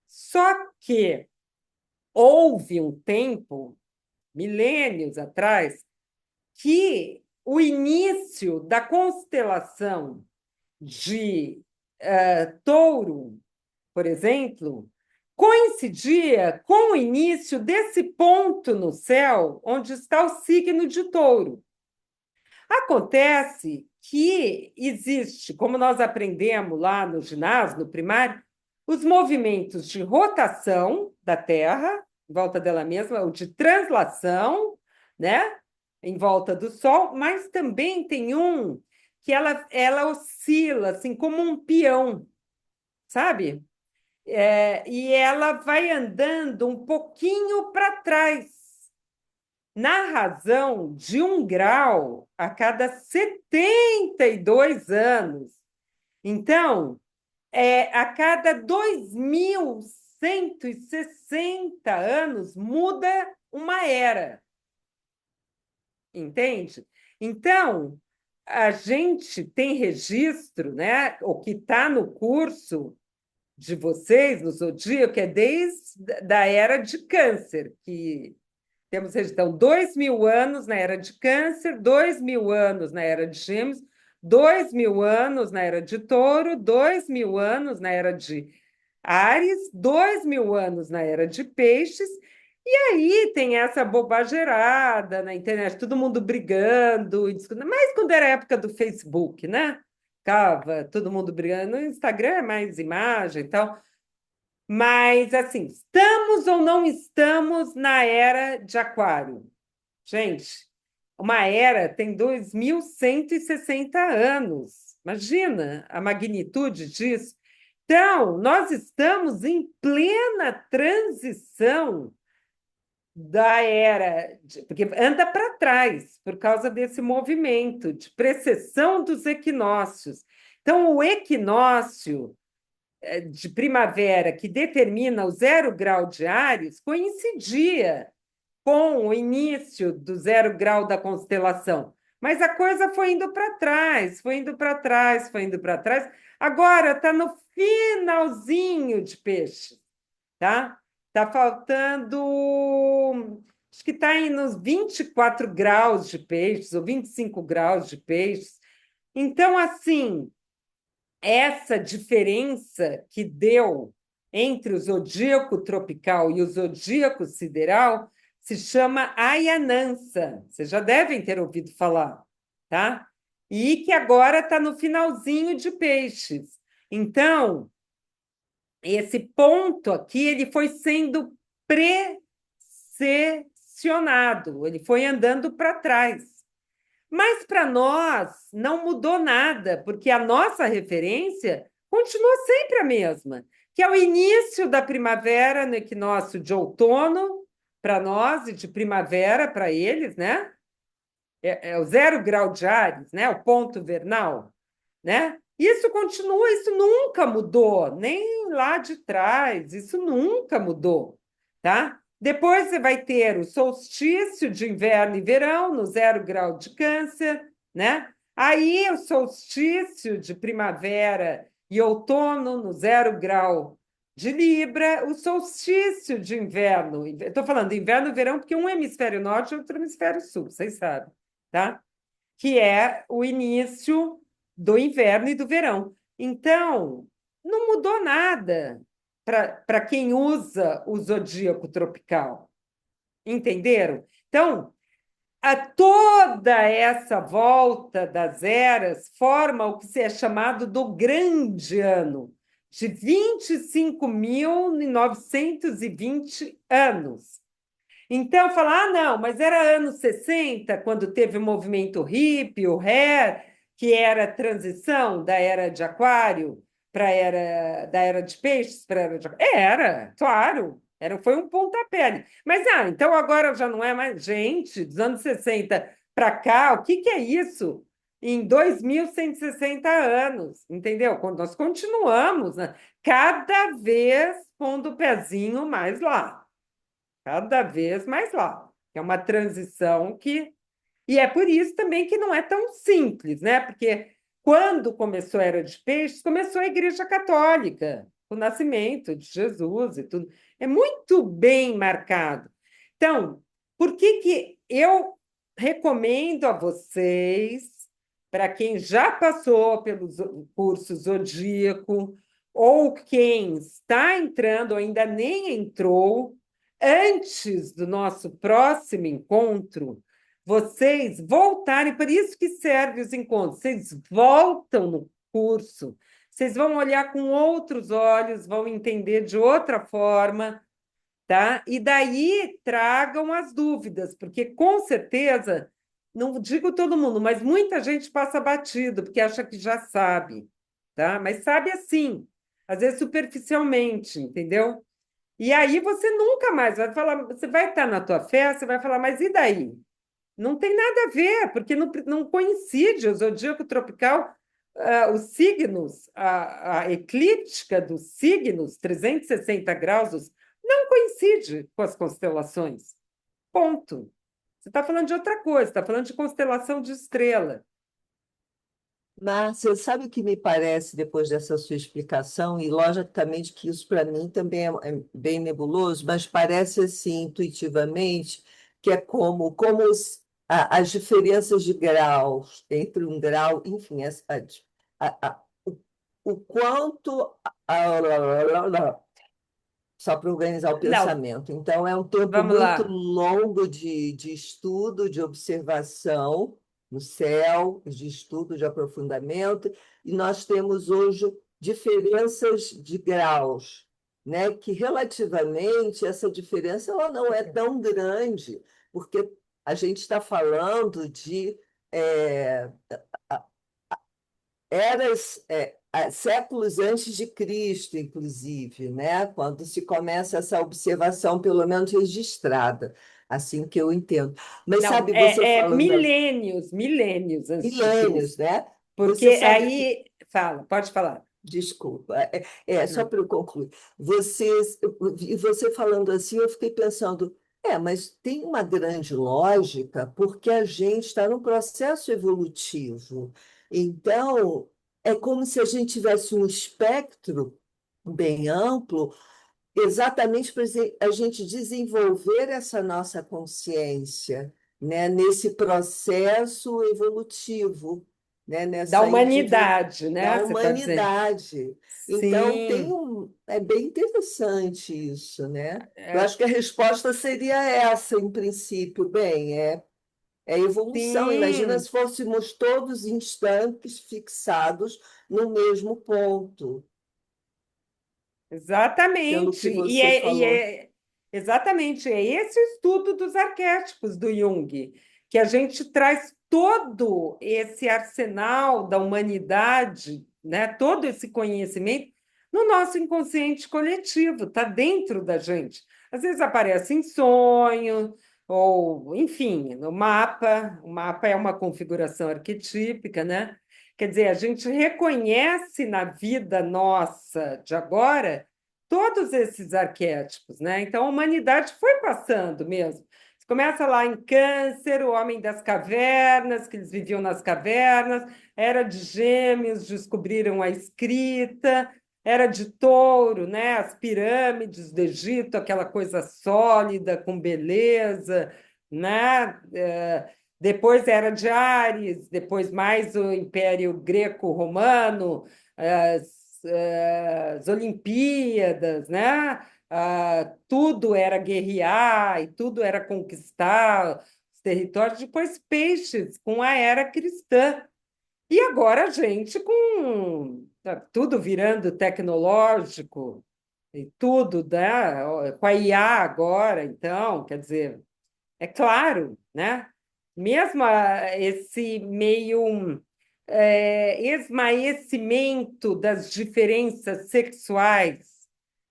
Só que houve um tempo, milênios atrás, que o início da constelação de Touro, por exemplo, coincidia com o início desse ponto no céu onde está o signo de Touro. Acontece que existe, como nós aprendemos lá no ginásio, no primário, os movimentos de rotação da Terra, em volta dela mesma, ou de translação, né? em volta do Sol, mas também tem um que ela oscila, assim, como um peão, sabe? E ela vai andando um pouquinho para trás, na razão de 1 grau a cada 72 anos. Então, a cada 2160 anos muda uma era, entende? Então, a gente tem registro, né? O que está no curso de vocês, no Zodíaco, é desde a era de Câncer, que temos então 2.000 anos na era de Câncer, 2.000 anos na era de Gêmeos, 2.000 anos na era de Touro, 2.000 anos na era de Áries, 2.000 anos na era de Peixes, e aí tem essa bobageirada na internet, todo mundo brigando, mas quando era a época do Facebook, né? Ficava todo mundo brigando, no Instagram é mais imagem e tal. Mas, assim, estamos ou não estamos na era de Aquário? Gente, uma era tem 2.160 anos. Imagina a magnitude disso. Então, nós estamos em plena transição da era, porque anda para trás por causa desse movimento de precessão dos equinócios. Então, o equinócio de primavera, que determina o 0 grau de Áries, coincidia com o início do 0 grau da constelação. Mas a coisa foi indo para trás, foi indo para trás, foi indo para trás. Agora está no finalzinho de peixe, tá? Está faltando, acho que está aí nos 24 graus de peixes, ou 25 graus de peixes. Então, assim, essa diferença que deu entre o zodíaco tropical e o zodíaco sideral se chama Ayanança. Vocês já devem ter ouvido falar, tá? E que agora está no finalzinho de peixes. Então, esse ponto aqui ele foi sendo precessionado, ele foi andando para trás. Mas para nós não mudou nada, porque a nossa referência continua sempre a mesma, que é o início da primavera no equinócio de outono para nós e de primavera para eles, né? É o 0 grau de Áries, né? O ponto vernal, né? Isso continua, isso nunca mudou, nem lá de trás, isso nunca mudou, tá? Depois você vai ter o solstício de inverno e verão no 0 grau de Câncer, né? Aí o solstício de primavera e outono no 0 grau de Libra, o solstício de inverno. Estou falando inverno e verão porque um é hemisfério norte e outro é hemisfério sul, vocês sabem, tá? Que é o início do inverno e do verão. Então, não mudou nada para quem usa o zodíaco tropical. Entenderam? Então, toda essa volta das eras forma o que é chamado do grande ano, de 25.920 anos. Então, falar, não, mas era anos 60, quando teve o movimento hippie, o hair, que era a transição da era de Aquário para da era de Peixes para a era de Aquário. Era, claro, foi um pontapé. Mas, então agora já não é mais. Gente, dos anos 60 para cá, o que é isso? Em 2.160 anos, entendeu? Quando nós continuamos, né? Cada vez pondo o pezinho mais lá. Cada vez mais lá. É uma transição que. E é por isso também que não é tão simples, né? Porque quando começou a Era de Peixes, começou a Igreja Católica, o nascimento de Jesus e tudo. É muito bem marcado. Então, por que eu recomendo a vocês, para quem já passou pelo curso Zodíaco, ou quem está entrando, ou ainda nem entrou, antes do nosso próximo encontro, vocês voltarem, por isso que servem os encontros, vocês voltam no curso, vocês vão olhar com outros olhos, vão entender de outra forma, tá? E daí tragam as dúvidas, porque com certeza não digo todo mundo, mas muita gente passa batido, porque acha que já sabe, tá? Mas sabe assim, às vezes superficialmente, entendeu? E aí você nunca mais vai falar, você vai estar na tua festa, você vai falar, mas e daí? Não tem nada a ver, porque não coincide o zodíaco tropical, os signos, a eclíptica dos signos, 360 graus, não coincide com as constelações. Ponto. Você está falando de outra coisa, está falando de constelação de estrela. Márcia, sabe o que me parece depois dessa sua explicação? E logicamente que isso para mim também é bem nebuloso, mas parece assim intuitivamente que é como as diferenças de graus entre um grau, enfim, o quanto só para organizar o Não, pensamento. Então, é um tempo vamos muito lá. longo de estudo, de observação no céu, de estudo, de aprofundamento, e nós temos hoje diferenças de graus, né? Que relativamente essa diferença ela não é tão grande, porque a gente está falando de é, eras, séculos antes de Cristo, inclusive, né? Quando se começa essa observação, pelo menos registrada, assim que eu entendo. Mas Não, sabe, você falando da milênios antes de milênios, Cristo. né? Porque Você sabe que aí, fala, pode falar. desculpa, só Não. para eu concluir. E você falando assim, eu fiquei pensando, mas tem uma grande lógica, porque a gente está num processo evolutivo. Então, é como se a gente tivesse um espectro bem amplo, exatamente para a gente desenvolver essa nossa consciência, né, nesse processo evolutivo, né, Da nessa humanidade, da né? Você está dizendo. humanidade. Então, Sim, é bem interessante isso, né? Eu é, acho que a resposta seria essa, em princípio. Bem, é evolução. Imagina sim. se fôssemos todos instantes fixados no mesmo ponto, pelo Exatamente. que você falou. Exatamente, é esse o estudo dos arquétipos do Jung, que a gente traz todo esse arsenal da humanidade, né, todo esse conhecimento no nosso inconsciente coletivo, está dentro da gente. Às vezes aparece em sonho, ou, enfim, no mapa. O mapa é uma configuração arquetípica, né? Quer dizer, a gente reconhece na vida nossa de agora todos esses arquétipos, né? Então a humanidade foi passando mesmo. Você começa lá em Câncer, o homem das cavernas, que eles viviam nas cavernas, era de Gêmeos, descobriram a escrita, era de Touro, né? As pirâmides do Egito, aquela coisa sólida, com beleza, né? Depois era de Áries, depois mais o Império Greco-Romano, as Olimpíadas, né? Tudo era guerrear e tudo era conquistar os territórios. Depois peixes com a era cristã. E agora a gente com tudo virando tecnológico e tudo, né? Com a IA agora, então, quer dizer, é claro, né? Mesmo esse meio esmaecimento das diferenças sexuais,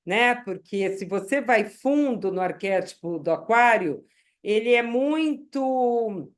né? Porque se você vai fundo no arquétipo do aquário, ele é muito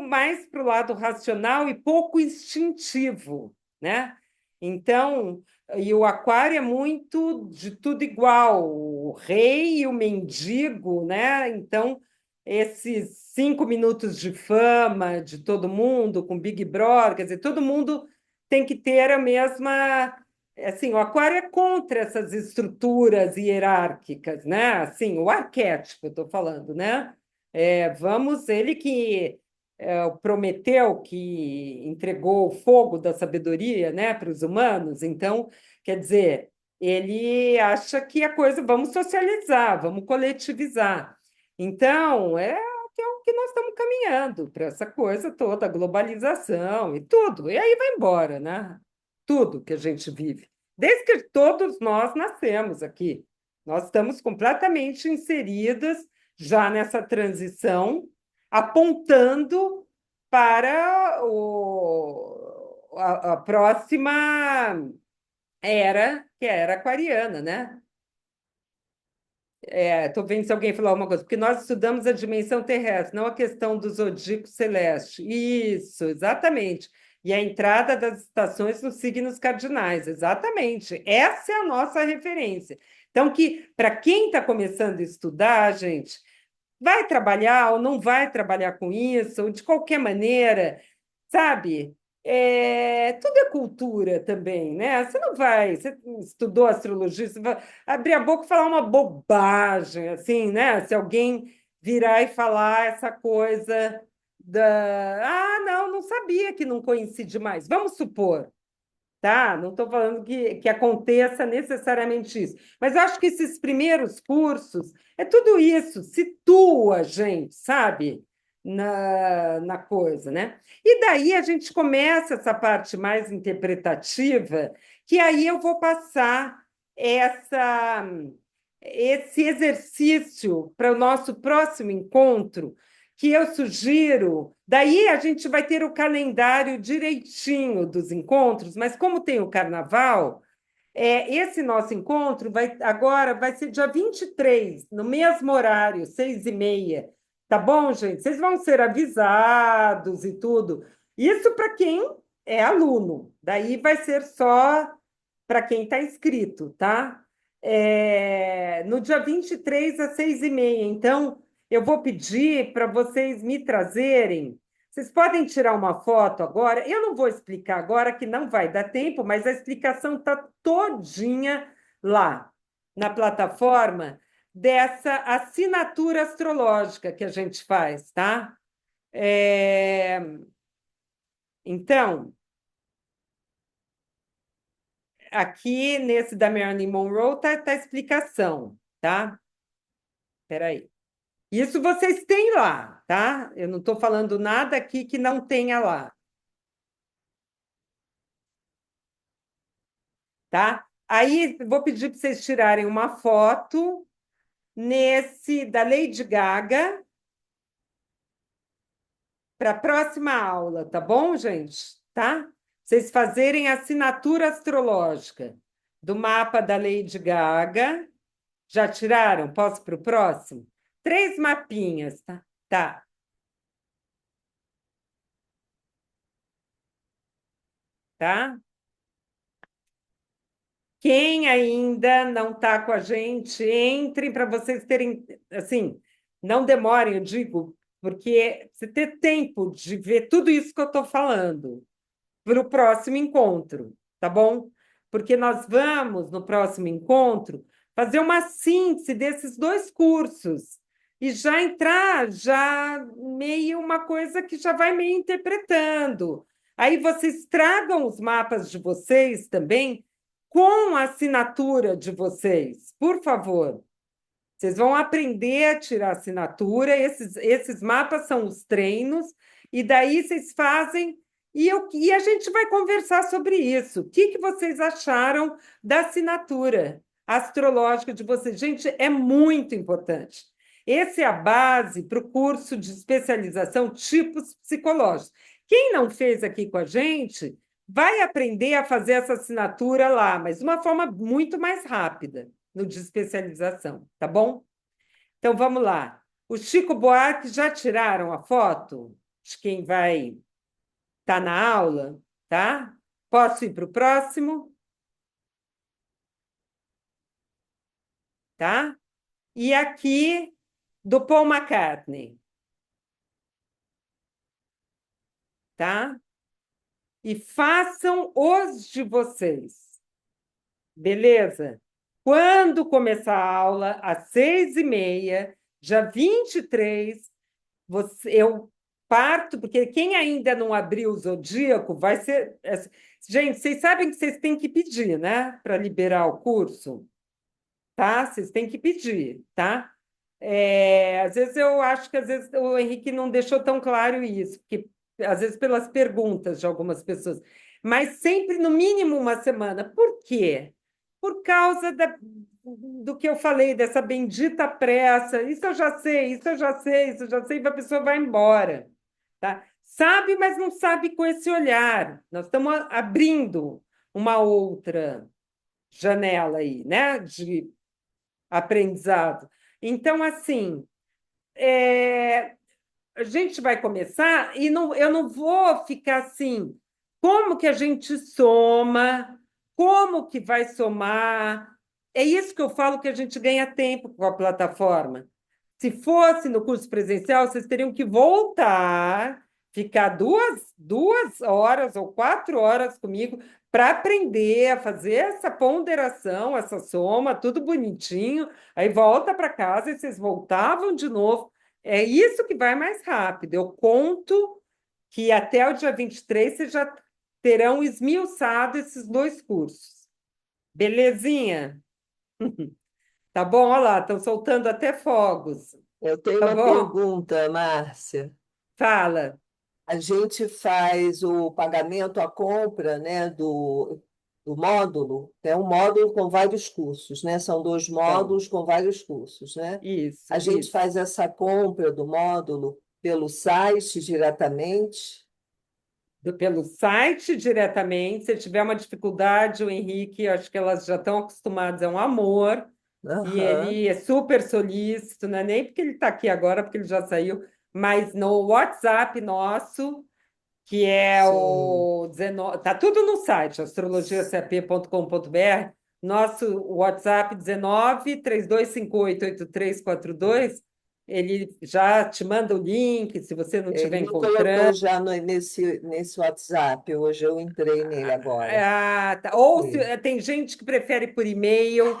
mais para o lado racional e pouco instintivo, né? Então, e o aquário é muito de tudo igual, o rei e o mendigo, né? Então, esses 5 minutos de fama de todo mundo com Big Brother, quer dizer, todo mundo tem que ter a mesma. Assim, o aquário é contra essas estruturas hierárquicas, né? Assim, o arquétipo, eu estou falando, né? Ele que o Prometeu que entregou o fogo da sabedoria, né, para os humanos. Então, quer dizer, ele acha que a coisa, vamos socializar, vamos coletivizar. Então, que é o que nós estamos caminhando para essa coisa toda, a globalização e tudo. E aí vai embora, né? Tudo que a gente vive. Desde que todos nós nascemos aqui. Nós estamos completamente inseridas já nessa transição, apontando para a próxima era, que é a era aquariana, né? Estou vendo se alguém falou alguma coisa, porque nós estudamos a dimensão terrestre, não a questão do zodíaco celeste. Isso, exatamente. E a entrada das estações nos signos cardinais, exatamente. Essa é a nossa referência. Então, que para quem está começando a estudar, gente, vai trabalhar ou não vai trabalhar com isso, ou de qualquer maneira, sabe? Tudo é cultura também, né? Você não vai, você estudou astrologia, você vai abrir a boca e falar uma bobagem, assim, né? Se alguém virar e falar essa coisa da. Ah, não, não sabia que não coincide mais. Vamos supor, tá? Não estou falando que aconteça necessariamente isso, mas eu acho que esses primeiros cursos é tudo isso, situa a gente, sabe? Na coisa, né? E daí a gente começa essa parte mais interpretativa, que aí eu vou passar essa, esse exercício para o nosso próximo encontro, que eu sugiro. Daí a gente vai ter o calendário direitinho dos encontros, mas como tem o carnaval, esse nosso encontro agora vai ser dia 23 no mesmo horário, 6h30. Tá bom, gente? Vocês vão ser avisados e tudo. Isso para quem é aluno. Daí vai ser só para quem está inscrito, tá? No dia 23 às 6h30. Então, eu vou pedir para vocês me trazerem. Vocês podem tirar uma foto agora. Eu não vou explicar agora, que não vai dar tempo, mas a explicação está todinha lá na plataforma dessa assinatura astrológica que a gente faz, tá? Então, aqui nesse da Marilyn Monroe tá a explicação, tá? Espera aí. Isso vocês têm lá, tá? Eu não estou falando nada aqui que não tenha lá, tá? Aí vou pedir para vocês tirarem uma foto nesse da Lady Gaga para a próxima aula, tá bom, gente? Tá? Vocês fazerem a assinatura astrológica do mapa da Lady Gaga. Já tiraram? Posso para o próximo? 3 mapinhas, tá? Tá. Tá? Quem ainda não está com a gente, entrem para vocês terem, assim, não demorem, eu digo, porque você ter tempo de ver tudo isso que eu estou falando para o próximo encontro, tá bom? Porque nós vamos, no próximo encontro, fazer uma síntese desses 2 cursos e já entrar, já meio uma coisa que já vai meio interpretando. Aí vocês tragam os mapas de vocês também com a assinatura de vocês, por favor. Vocês vão aprender a tirar assinatura, esses mapas são os treinos, e daí vocês fazem, e a gente vai conversar sobre isso. O que vocês acharam da assinatura astrológica de vocês? Gente, é muito importante. Essa é a base para o curso de especialização tipos psicológicos. Quem não fez aqui com a gente vai aprender a fazer essa assinatura lá, mas de uma forma muito mais rápida no de especialização, tá bom? Então, vamos lá. O Chico Buarque já tiraram a foto de quem vai estar na aula, tá? Posso ir para o próximo? Tá? E aqui, do Paul McCartney. Tá? E façam os de vocês. Beleza? Quando começar a aula, às 6h30, dia 23, eu parto, porque quem ainda não abriu o Zodíaco vai ser. Gente, vocês sabem que vocês têm que pedir, né? Para liberar o curso, tá? Vocês têm que pedir, tá? Às vezes eu acho que às vezes o Henrique não deixou tão claro isso, porque às vezes pelas perguntas de algumas pessoas, mas sempre no mínimo uma semana. Por quê? por causa do que eu falei, dessa bendita pressa. Isso eu já sei, isso eu já sei, isso eu já sei, e a pessoa vai embora. Tá? Sabe, mas não sabe com esse olhar. Nós estamos abrindo uma outra janela aí, né, de aprendizado. Então, assim, a gente vai começar e eu não vou ficar assim, como que a gente soma, como que vai somar. É isso que eu falo que a gente ganha tempo com a plataforma. Se fosse no curso presencial, vocês teriam que voltar, ficar duas horas ou 4 horas comigo para aprender a fazer essa ponderação, essa soma, tudo bonitinho. Aí volta para casa e vocês voltavam de novo. É isso que vai mais rápido. Eu conto que até o dia 23 vocês já terão esmiuçado esses 2 cursos. Belezinha? Tá bom? Olha lá, estão soltando até fogos. Eu tenho Tá uma bom? pergunta, Márcia. Fala. A gente faz o pagamento, a compra, né, do módulo. É um módulo com vários cursos, né? São 2 Então, módulos com vários cursos, né? isso, A gente isso. faz essa compra do módulo pelo site diretamente. Pelo site diretamente. Se tiver uma dificuldade, o Henrique, acho que elas já estão acostumadas, é um amor. E Aham, ele é super solícito, não é nem porque ele está aqui agora, porque ele já saiu, mas no WhatsApp nosso, que é sim. o 19, tá tudo no site, astrologiacap.com.br, nosso WhatsApp 19 3258 8342, ele já te manda o link, se você não estiver Ele me colocou encontrando. já nesse WhatsApp. Hoje eu entrei nele agora. Ah, tá. Ou Sim. tem gente que prefere por e-mail.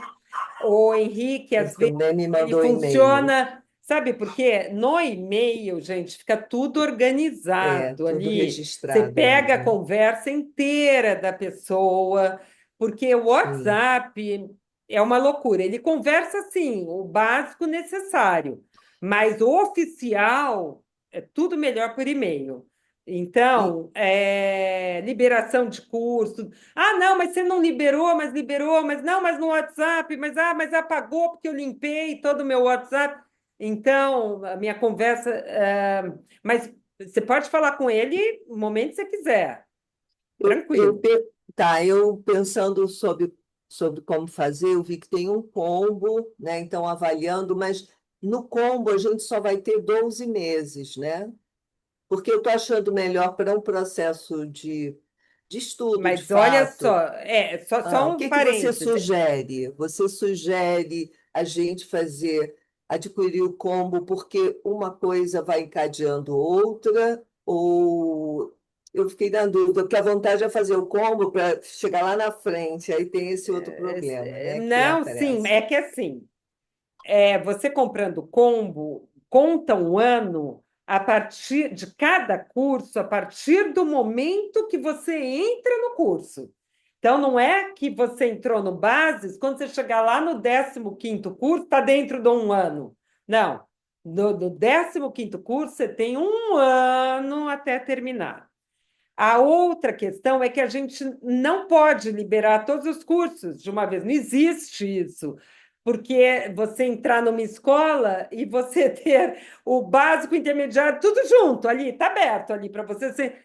O Henrique, Ele às vezes, também me ele mandou e-mail. funciona, sabe por quê? No e-mail, gente, fica tudo É, organizado tudo ali. Você registrado ali, pega a né? conversa inteira da pessoa, porque o Sim. WhatsApp é uma loucura. Ele conversa assim, o básico necessário, mas o oficial é tudo melhor por e-mail. E Então, liberação de curso. Ah, não, mas você não liberou, mas não, mas no WhatsApp, mas apagou porque eu limpei todo o meu WhatsApp. Então, a minha conversa, mas você pode falar com ele no momento que você quiser, tranquilo. tá, eu pensando sobre como fazer, eu vi que tem um combo, né? Então, avaliando, mas no combo a gente só vai ter 12 meses, né? Porque eu estou achando melhor para um processo de estudo, de Mas olha fato. só, só O um que que você parêntese. sugere? Você sugere a gente adquirir o combo porque uma coisa vai encadeando outra? Ou eu fiquei na dúvida, porque a vontade é fazer o combo para chegar lá na frente, aí tem esse outro problema, né? Que é a Não, sim, pressa. é que assim. Você comprando combo, conta um ano a partir de cada curso, a partir do momento que você entra no curso. Então, não é que você entrou no Bases, quando você chegar lá no 15º curso, está dentro de um ano. Não. No 15º curso, você tem um ano até terminar. A outra questão é que a gente não pode liberar todos os cursos de uma vez, não existe isso, porque você entrar numa escola e você ter o básico, intermediário, tudo junto ali, está aberto ali para você ser.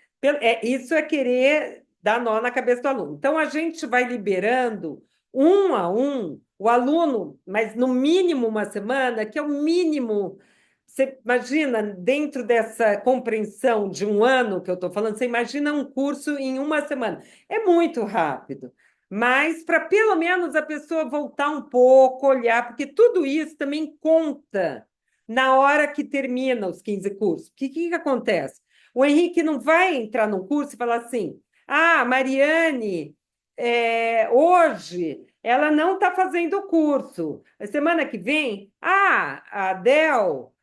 Isso é querer dar nó na cabeça do aluno. Então, a gente vai liberando um a um o aluno, mas no mínimo uma semana, que é o mínimo. Você imagina, dentro dessa compreensão de um ano que eu estou falando, você imagina um curso em uma semana. É muito rápido, mas para pelo menos a pessoa voltar um pouco, olhar, porque tudo isso também conta na hora que termina os 15 cursos. O que acontece? O Henrique não vai entrar num curso e falar assim: ah, Mariane, hoje ela não está fazendo o curso. A semana que vem, a Adel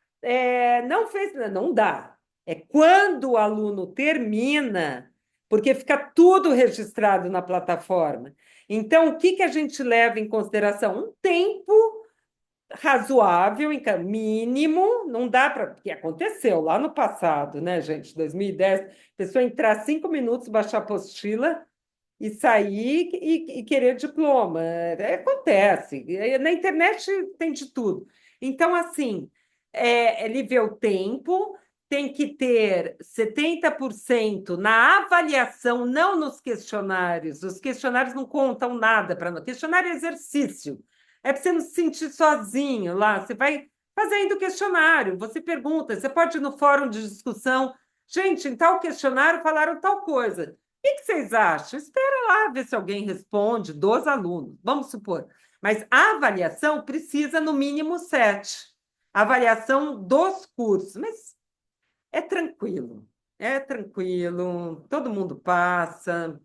não fez, não dá. É quando o aluno termina, porque fica tudo registrado na plataforma. Então, o que a gente leva em consideração? Um tempo razoável, mínimo, não dá para. Porque aconteceu lá no passado, né, gente? 2010, a pessoa entrar 5 minutos, baixar a apostila e sair e querer diploma. Acontece. Na internet tem de tudo. Então, assim, ele vê o tempo, tem que ter 70% na avaliação, não nos questionários. Os questionários não contam nada para nós. Questionário é exercício. É para você não se sentir sozinho lá. Você vai fazendo questionário, você pergunta, você pode ir no fórum de discussão. Gente, em tal questionário falaram tal coisa. O que vocês acham? Espera lá ver se alguém responde dos alunos, vamos supor. Mas a avaliação precisa, no mínimo, 7. A avaliação dos cursos. Mas é tranquilo, todo mundo passa,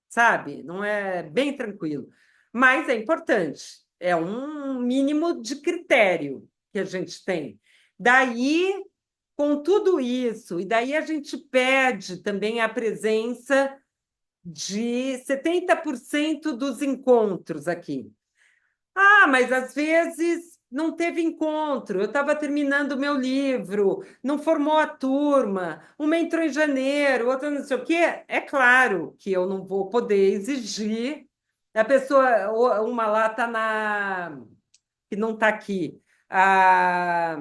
sabe? Não é bem tranquilo. Mas é importante, é um mínimo de critério que a gente tem. Daí, com tudo isso, e daí a gente pede também a presença de 70% dos encontros aqui. Ah, mas às vezes não teve encontro. Eu estava terminando o meu livro, não formou a turma, uma entrou em janeiro, outra não sei o quê. É claro que eu não vou poder exigir. A pessoa, uma lá está que não está aqui, está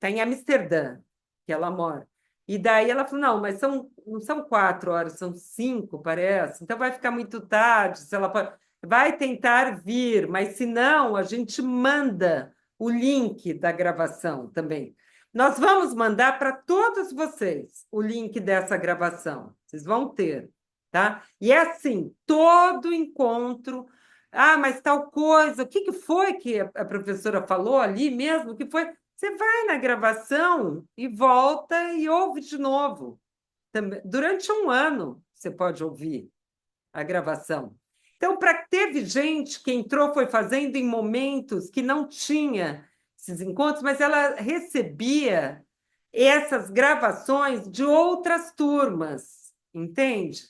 em Amsterdã, que ela mora. E daí ela falou: não, mas não são 4 horas, são 5, parece. Então vai ficar muito tarde. Se ela pode... Vai tentar vir, mas se não, a gente manda o link da gravação também. Nós vamos mandar para todos vocês o link dessa gravação. Vocês vão ter, tá? E é assim, todo encontro. Ah, mas tal coisa, o que foi que a professora falou ali mesmo? O que foi? Você vai na gravação e volta e ouve de novo. Durante um ano você pode ouvir a gravação. Então, teve gente que entrou, foi fazendo em momentos que não tinha esses encontros, mas ela recebia essas gravações de outras turmas, entende?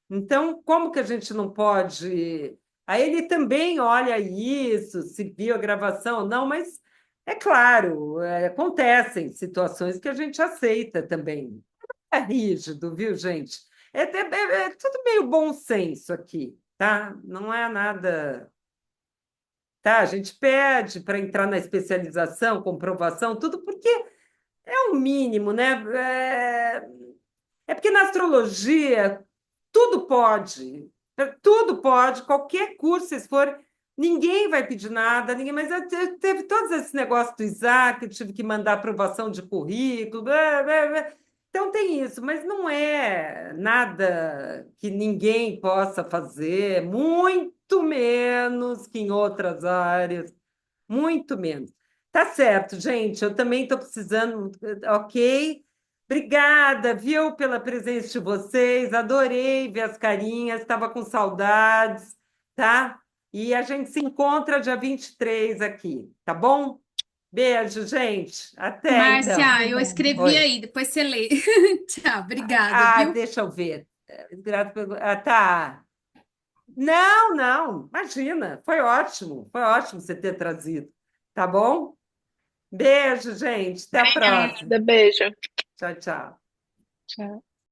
Então, como que a gente não pode. Aí ele também olha isso, se viu a gravação ou não, mas é claro, acontecem situações que a gente aceita também. É rígido, viu, gente? É tudo meio bom senso aqui, tá? Não é nada. Tá, a gente pede para entrar na especialização, comprovação, tudo porque é o mínimo, né? É porque na astrologia tudo pode, qualquer curso vocês forem, ninguém vai pedir nada, ninguém, mas teve todos esses negócios do Isaac, eu tive que mandar aprovação de currículo, blá, blá, blá. Então tem isso, mas não é nada que ninguém possa fazer, muito menos que em outras áreas, muito menos. Tá certo, gente. Eu também estou precisando, ok? Obrigada, viu, pela presença de vocês. Adorei ver as carinhas, estava com saudades, tá? E a gente se encontra dia 23 aqui, tá bom? Beijo, gente. Até então. Márcia, eu escrevi Oi. aí, depois você lê. Tchau, obrigada, viu? Deixa eu ver. Tá. Não, não, imagina. Foi ótimo você ter trazido, tá bom? Beijo, gente. Até a próxima. Obrigada, beijo. Tchau, tchau. Tchau.